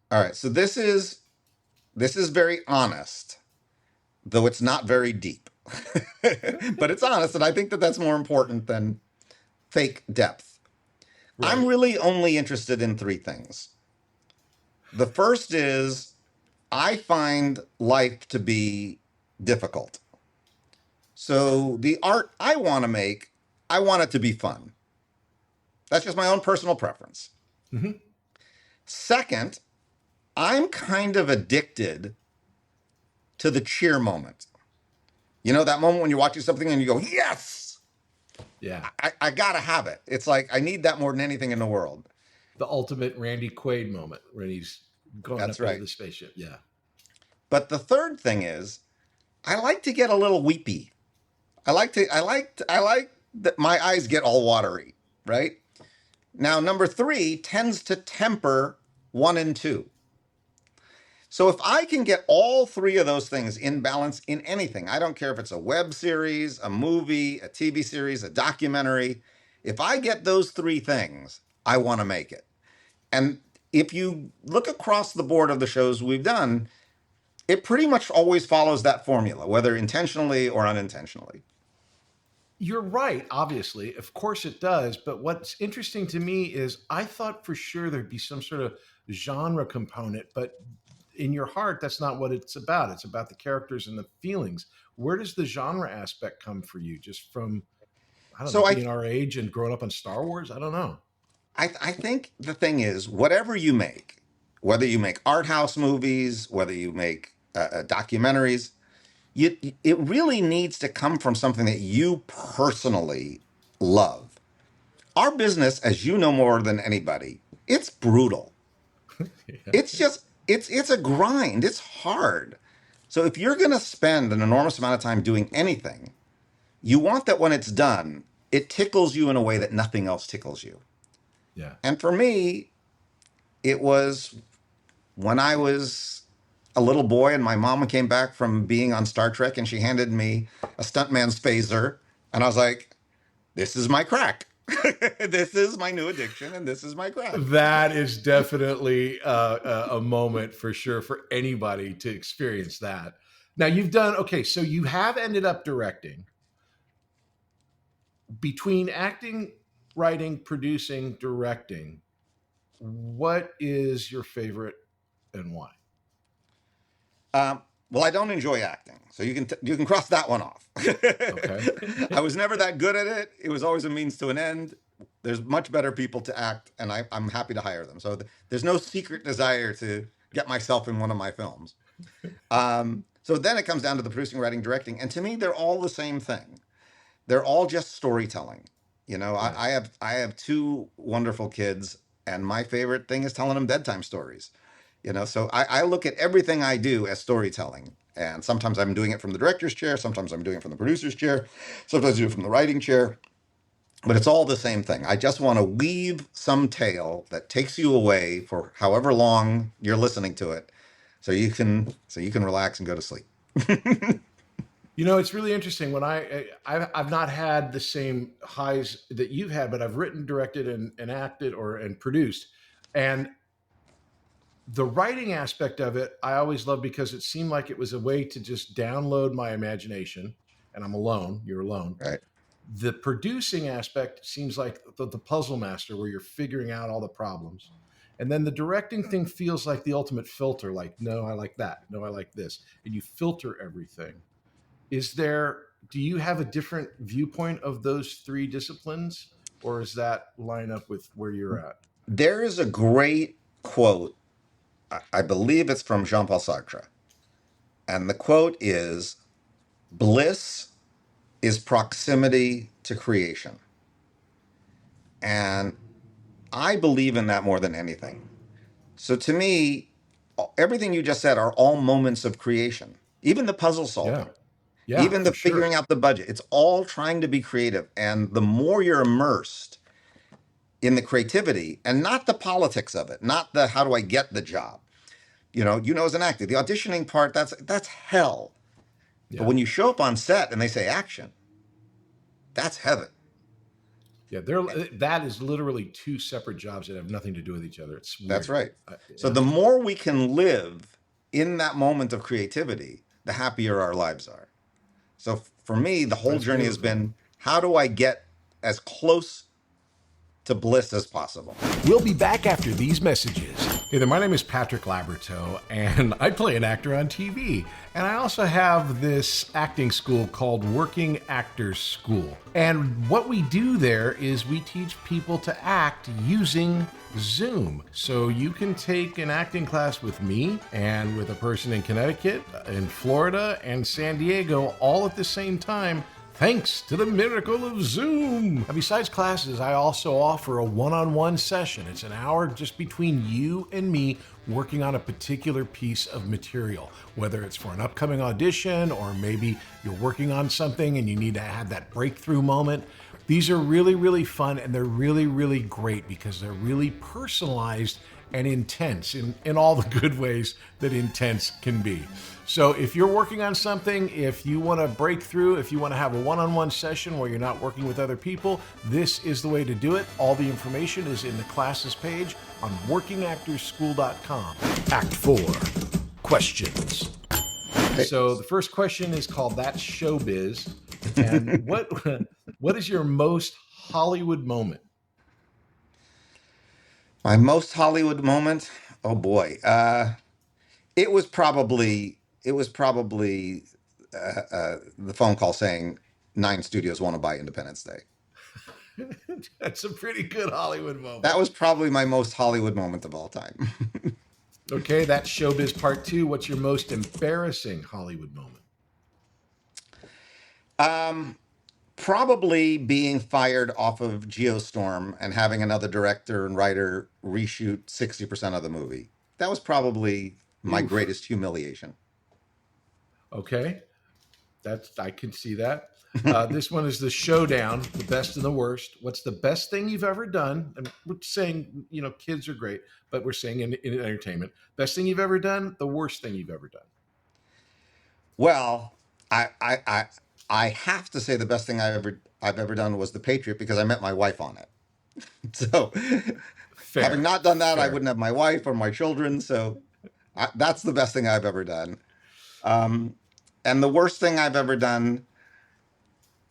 All right. So this is very honest, though it's not very deep, but it's honest. And I think that that's more important than fake depth. Right. I'm really only interested in 3 things. The first is I find life to be difficult. So the art I want to make, I want it to be fun. That's just my own personal preference. Mm-hmm. Second, I'm kind of addicted to the cheer moment. You know, that moment when you're watching something and you go, yes! Yeah. I got to have it. It's like, I need that more than anything in the world. The ultimate Randy Quaid moment when he's going up into the spaceship. Yeah. But the third thing is, I like to get a little weepy. I like that my eyes get all watery, right? Now, number 3 tends to temper 1 and 2. So if I can get all 3 of those things in balance in anything, I don't care if it's a web series, a movie, a TV series, a documentary. If I get those 3 things, I want to make it. And if you look across the board of the shows we've done, it pretty much always follows that formula, whether intentionally or unintentionally. You're right, obviously. Of course it does. But what's interesting to me is I thought for sure there'd be some sort of genre component, but in your heart, that's not what it's about. It's about the characters and the feelings. Where does the genre aspect come for you? Just from, I don't know, So being our age and growing up on Star Wars? I don't know. I think the thing is, whatever you make, whether you make art house movies, whether you make documentaries, it really needs to come from something that you personally love. Our business, as you know more than anybody, it's brutal. Yeah. It's a grind. It's hard. So if you're going to spend an enormous amount of time doing anything, you want that when it's done, it tickles you in a way that nothing else tickles you. Yeah. And for me, it was when I was a little boy and my mom came back from being on Star Trek and she handed me a stuntman's phaser. And I was like, this is my crack. This is my new addiction and this is my crack. That is definitely a moment for sure for anybody to experience that. Now you've done, okay, so you have ended up directing. Between acting, writing, producing, directing, what is your favorite and why? Um, well, I don't enjoy acting, so you can cross that one off. Okay. I was never that good at it. It was always a means to an end. There's much better people to act, and I'm happy to hire them. So there's no secret desire to get myself in one of my films. So then it comes down to the producing, writing, directing, and to me, they're all the same thing. They're all just storytelling. You know, Yeah. I have two wonderful kids, and my favorite thing is telling them bedtime stories. You know, so I look at everything I do as storytelling. And sometimes I'm doing it from the director's chair, sometimes I'm doing it from the producer's chair, sometimes I do it from the writing chair. But it's all the same thing. I just want to weave some tale that takes you away for however long you're listening to it, so you can relax and go to sleep. You know, it's really interesting. When I've not had the same highs that you've had, but I've written, directed, and acted and produced, and the writing aspect of it, I always loved because it seemed like it was a way to just download my imagination. And I'm alone. You're alone. Right. The producing aspect seems like the puzzle master, where you're figuring out all the problems. And then the directing thing feels like the ultimate filter. Like, no, I like that. No, I like this. And you filter everything. Do you have a different viewpoint of those three disciplines, or is that line up with where you're at? There is a great quote, I believe it's from Jean Paul Sartre. And the quote is, bliss is proximity to creation. And I believe in that more than anything. So to me, everything you just said are all moments of creation. Even the puzzle Yeah. solving, Yeah, even the for sure. figuring out the budget, it's all trying to be creative. And the more you're immersed in the creativity and not the politics of it, not the how do I get the job. You know, as an actor, the auditioning part, that's hell. But Yeah. when you show up on set and they say action, that's heaven. Yeah. That is literally two separate jobs that have nothing to do with each other. It's That's weird. right. So Yeah. the more we can live in that moment of creativity, the happier our lives are. So for me, the whole That's journey has beautiful. been, how do I get as close to bliss as possible? We'll be back after these messages. Hey there, my name is Patrick Labyorteaux, and I play an actor on TV. And I also have this acting school called Working Actors School. And what we do there is we teach people to act using Zoom. So you can take an acting class with me and with a person in Connecticut, in Florida, and San Diego all at the same time, thanks to the miracle of Zoom. And besides classes, I also offer a one-on-one session. It's an hour just between you and me working on a particular piece of material, whether it's for an upcoming audition or maybe you're working on something and you need to have that breakthrough moment. These are really, really fun, and they're really, really great because they're really personalized and intense in all the good ways that intense can be. So if you're working on something, if you want to break through, if you want to have a one-on-one session where you're not working with other people, this is the way to do it. All the information is in the classes page on workingactorsschool.com. Act 4, questions. So the first question is called That's Showbiz. And What is your most Hollywood moment? My most Hollywood moment? Oh boy. It was probably the phone call saying 9 studios want to buy Independence Day. That's a pretty good Hollywood That moment. was probably my most Hollywood moment of all time. Okay, that's Showbiz Part 2. What's your most embarrassing Hollywood moment? um, Probably being fired off of Geostorm and having another director and writer reshoot 60% of the movie. That was probably my Oof. greatest humiliation. Okay, I can see that. This one is the showdown, the best and the worst. What's the best thing you've ever done? And we're saying, kids are great, but we're saying in entertainment, best thing you've ever done, the worst thing you've ever done. Well, I have to say the best thing I've ever done was The Patriot because I met my wife on it. So, having Fair, not done that, I fair. wouldn't have my wife or my children. So, that's the best thing I've ever done. Um, and the worst thing I've ever done,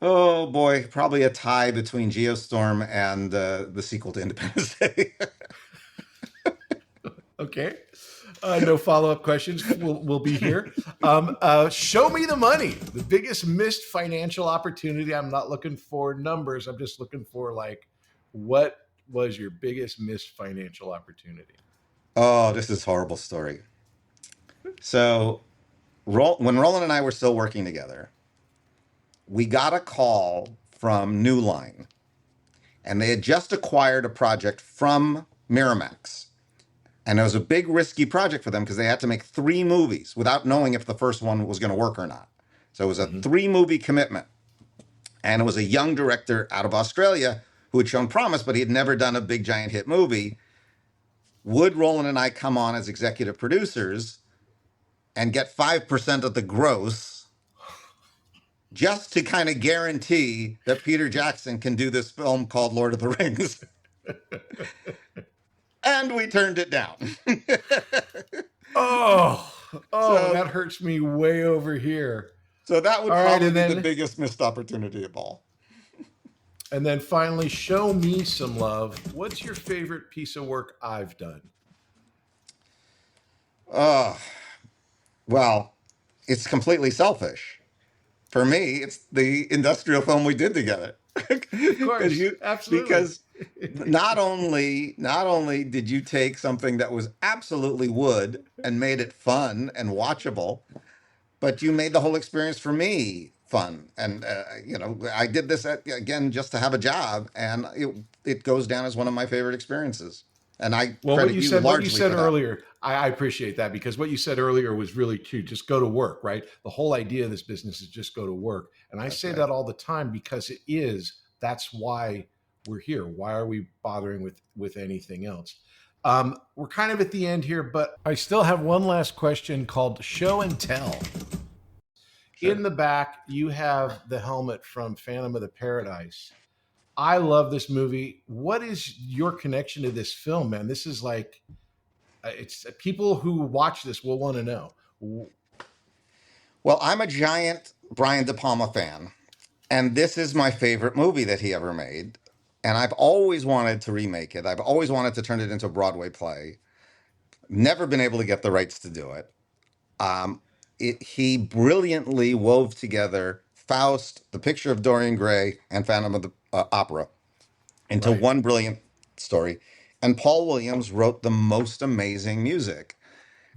oh boy, probably a tie between Geostorm and the sequel to Independence Day. Okay. No follow-up questions. We'll be here. Show me the money. The biggest missed financial opportunity. I'm not looking for numbers. I'm just looking for what was your biggest missed financial opportunity? Oh, this is a horrible story. So, when Roland and I were still working together, we got a call from New Line, and they had just acquired a project from Miramax. And it was a big, risky project for them because they had to make 3 movies without knowing if the first one was going to work or not. So it was a Mm-hmm. 3-movie commitment. And it was a young director out of Australia who had shown promise, but he had never done a big, giant hit movie. Would Roland and I come on as executive producers and get 5% of the gross just to kind of guarantee that Peter Jackson can do this film called Lord of the Rings? And we turned it down. Oh, so that hurts me way over here. so that would All right, probably and be the then biggest missed opportunity of all. and then finally, show me some love. What's your favorite piece of work I've done? Uh, well, it's completely selfish. For me, it's the industrial film we did together. Of course, absolutely. Because not only did you take something that was absolutely wood and made it fun and watchable, but you made the whole experience for me fun. And I did this again just to have a job, and it goes down as one of my favorite experiences. And I Well, credit you what you largely said for that. earlier, I appreciate that because what you said earlier was really true. Just go to work, right? The whole idea of this business is just go to work. And I That's say right. that all the time because that's why we're here. Why are we bothering with anything else? We're kind of at the end here, but I still have one last question called show and tell. In Sure. the back, you have the helmet from Phantom of the Paradise. I love this movie. What is your connection to this film, man? This is it's people who watch this will want to know. Well, I'm a giant Brian De Palma fan, and this is my favorite movie that he ever made. And I've always wanted to remake it. I've always wanted to turn it into a Broadway play. Never been able to get the rights to do it. Um, he brilliantly wove together Faust, The Picture of Dorian Gray, and Phantom of the Opera into Right, one brilliant story. And Paul Williams wrote the most amazing music.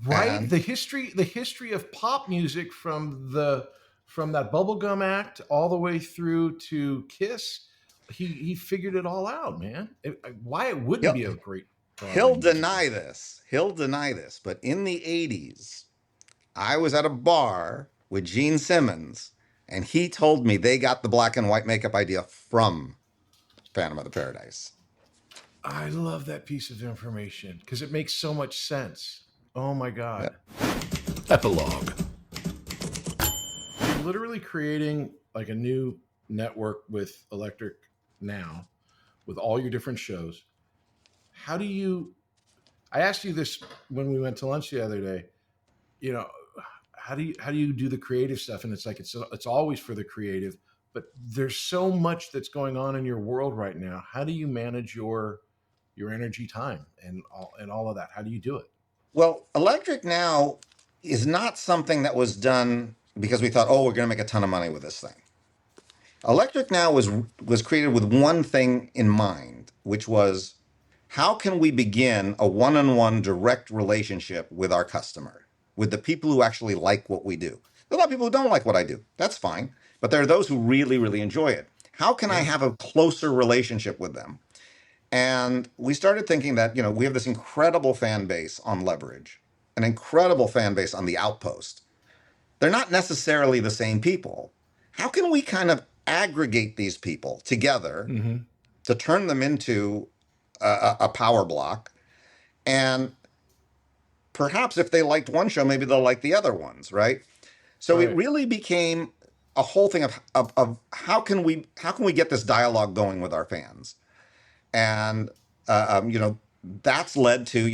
right. And The history of pop music from that Bubblegum Act all the way through to Kiss. He figured it all out, man. Why it wouldn't he'll, be a great Broadway he'll musical? deny this. He'll deny this. But in the 80s, I was at a bar with Gene Simmons, and he told me they got the black and white makeup idea from Phantom of the Paradise. I love that piece of information because it makes so much sense. Oh my Yeah. god. Epilogue. You're literally creating like a new network with Electric Now with all your different shows. How do you I asked you this when we went to lunch the other day, you know, how do you do the creative stuff? And it's like it's always for the creative, but there's so much that's going on in your world right now. How do you manage your energy, time, and all of that? How do you do it? Well, Electric Now is not something that was done because we thought, oh, we're going to make a ton of money with this thing. Electric Now was created with one thing in mind, which was how can we begin a one-on-one direct relationship with our customer, with the people who actually like what we do. There are a lot of people who don't like what I do. That's fine. But there are those who really, really enjoy it. How can I Yeah. have a closer relationship with them? And we started thinking that, we have this incredible fan base on Leverage, an incredible fan base on the Outpost. They're not necessarily the same people. How can we kind of aggregate these people together Mm-hmm. to turn them into a power block? And perhaps if they liked one show, maybe they'll like the other ones, right? So it Right. really became a whole thing of how can we get this dialogue going with our fans? And that's led to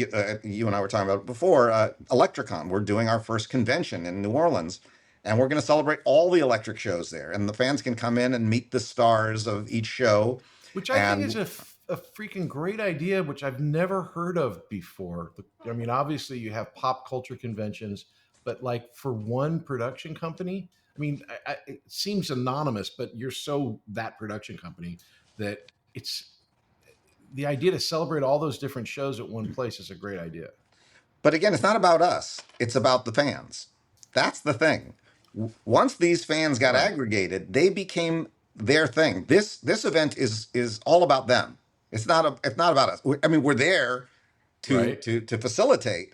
you and I were talking about it before, ElectriCon. We're doing our first convention in New Orleans, and we're going to celebrate all the electric shows there, and the fans can come in and meet the stars of each show. Which I think is And a freaking great idea, which I've never heard of before. I mean, obviously you have pop culture conventions, but like for one production company, I mean, it seems anonymous, but you're so that production company that it's the idea to celebrate all those different shows at one place is a great idea. but again, it's not about us; it's about the fans. That's the thing. Once these fans got Right. aggregated, they became their thing. This event is all about them. It's not about us. I mean, we're there to Right. to to facilitate.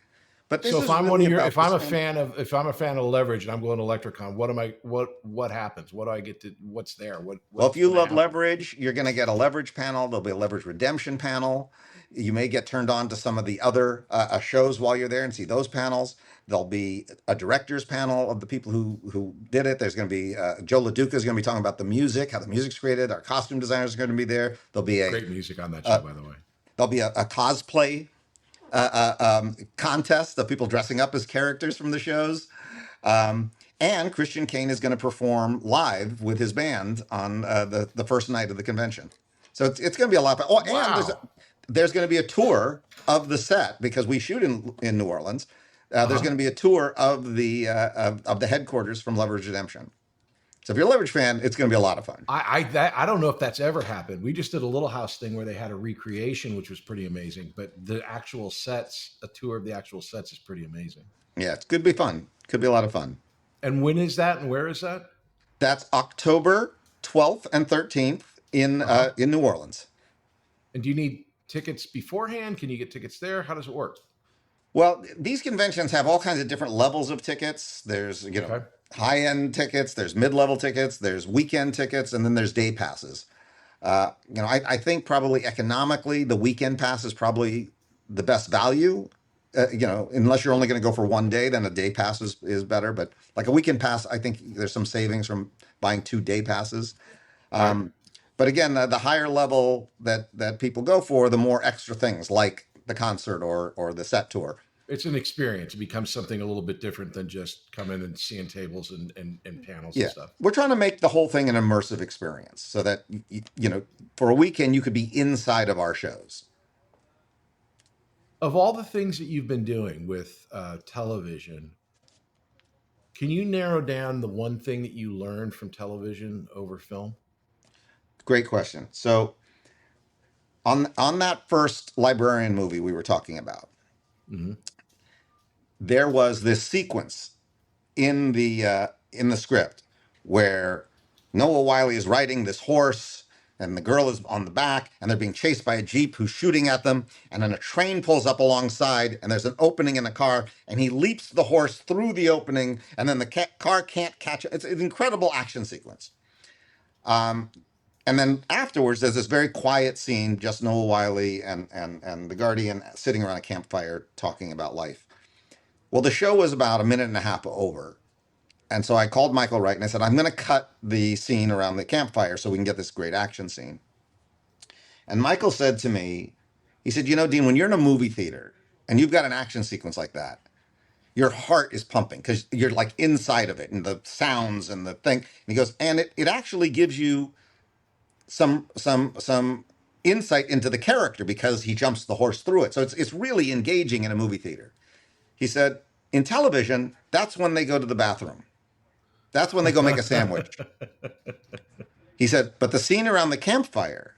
But So this if is I'm one really of your, about this fan. if I'm a fan of Leverage and I'm going to ElectriCon, what happens? What do I get to? What's there? Well, if What's you going to love happen? leverage, you're going to get a leverage panel. There'll be a leverage redemption panel. You may get turned on to some of the other shows while you're there and see those panels. There'll be a director's panel of the people who did it. There's going to be Joe LaDuca is going to be talking about the music, how the music's created. Our costume designers are going to be there. Great music on that show, Uh, by the way. there'll be a cosplay contest of people dressing up as characters from the shows. Um, and Christian Kane is going to perform live with his band on the first night of the convention. So it's going to be a lot. Oh, and Wow. there's going to be a tour of the set because we shoot in New Orleans. Uh There's huh. going to be a tour of of the headquarters from Leverage Redemption. So if you're a Leverage fan, it's going to be a lot of fun. I don't know if that's ever happened. We just did a Little House thing where they had a recreation, which was pretty amazing. But the actual sets, a tour of the actual sets, is pretty amazing. Yeah, it's could be fun. Could be a lot of fun. And when is that? And where is that? That's October 12th and 13th Uh huh. in New Orleans. And do you need tickets beforehand? Can you get tickets there? How does it work? Well, these conventions have all kinds of different levels of tickets. There's, Okay. high end tickets, there's mid level tickets, there's weekend tickets, and then there's day passes. I think probably economically, the weekend pass is probably the best value. Unless you're only going to go for one day, then a day pass is better. But like a weekend pass, I think there's some savings from buying 2 day passes. Right. But again, the higher level that people go for, the more extra things like the concert or the set tour. It's an experience. It becomes something a little bit different than just coming and seeing tables and panels and Yeah, stuff. we're trying to make the whole thing an immersive experience so that for a weekend you could be inside of our shows. Of all the things that you've been doing with television, can you narrow down the one thing that you learned from television over film? Great question. So on that first librarian movie we were talking about, Hmm. there was this sequence in the script where Noah Wiley is riding this horse and the girl is on the back and they're being chased by a jeep who's shooting at them, and then a train pulls up alongside and there's an opening in the car and he leaps the horse through the opening and then the car can't catch it. It's an incredible action sequence. And then afterwards, there's this very quiet scene, just Noah Wiley and the Guardian sitting around a campfire talking about life. Well, the show was about a minute and a half over. And so I called Michael Wright and I said, I'm going to cut the scene around the campfire so we can get this great action scene. And Michael said to me, he said, Dean, when you're in a movie theater and you've got an action sequence like that, your heart is pumping because you're like inside of it and the sounds and the thing. And he goes, and it actually gives you some insight into the character because he jumps the horse through it. So it's really engaging in a movie theater. He said, in television, that's when they go to the bathroom. That's when they go make a sandwich. He said, but the scene around the campfire,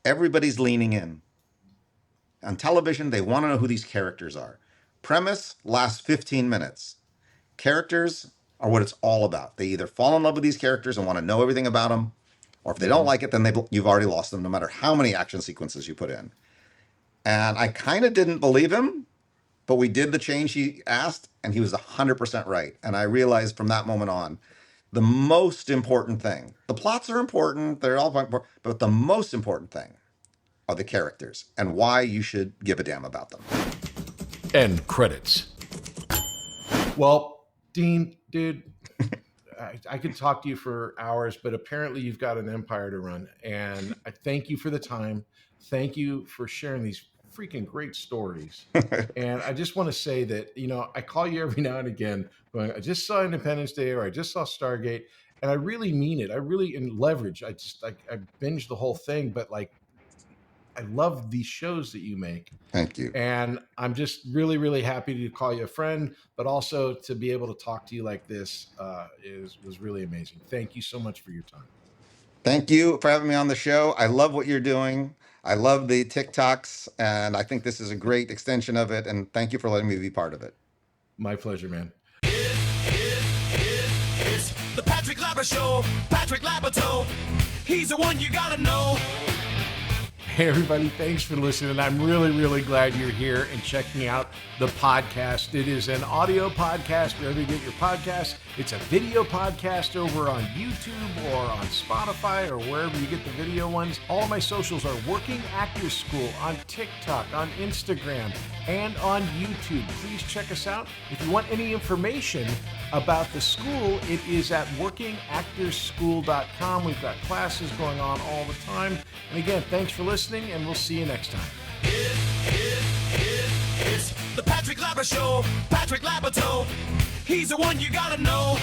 everybody's leaning in. On television, they want to know who these characters are. Premise lasts 15 minutes. Characters are what it's all about. They either fall in love with these characters and want to know everything about them, or if they don't like it, then you've already lost them no matter how many action sequences you put in. And I kind of didn't believe him, but we did the change he asked, and he was 100% right. And I realized from that moment on, the most important thing, the plots are important, they're all important, but the most important thing are the characters and why you should give a damn about them. End credits. Well, Dean, dude, I could talk to you for hours, but apparently you've got an empire to run. And I thank you for the time. Thank you for sharing these freaking great stories. And I just want to say that, you know, I call you every now and again going, I just saw Independence Day or I just saw Stargate. And I really mean it. I really, in Leverage, I binged the whole thing, but like, I love these shows that you make. Thank you. And I'm just really, really happy to call you a friend, but also to be able to talk to you like this was really amazing. Thank you so much for your time. Thank you for having me on the show. I love what you're doing. I love the TikToks, and I think this is a great extension of it. And thank you for letting me be part of it. My pleasure, man. It's the Patrick Labyorteaux Show. Patrick Labyorteaux. He's the one you gotta know. Hey, everybody, thanks for listening. I'm really, really glad you're here and checking out the podcast. It is an audio podcast wherever you get your podcasts. It's a video podcast over on YouTube or on Spotify or wherever you get the video ones. All my socials are Working Actors School on TikTok, on Instagram, and on YouTube. Please check us out. If you want any information about the school, it is at workingactorsschool.com. We've got classes going on all the time. And again, thanks for listening, and we'll see you next time. It's the Patrick Labyorteaux Show. Patrick Labyorteaux. He's the one you gotta know.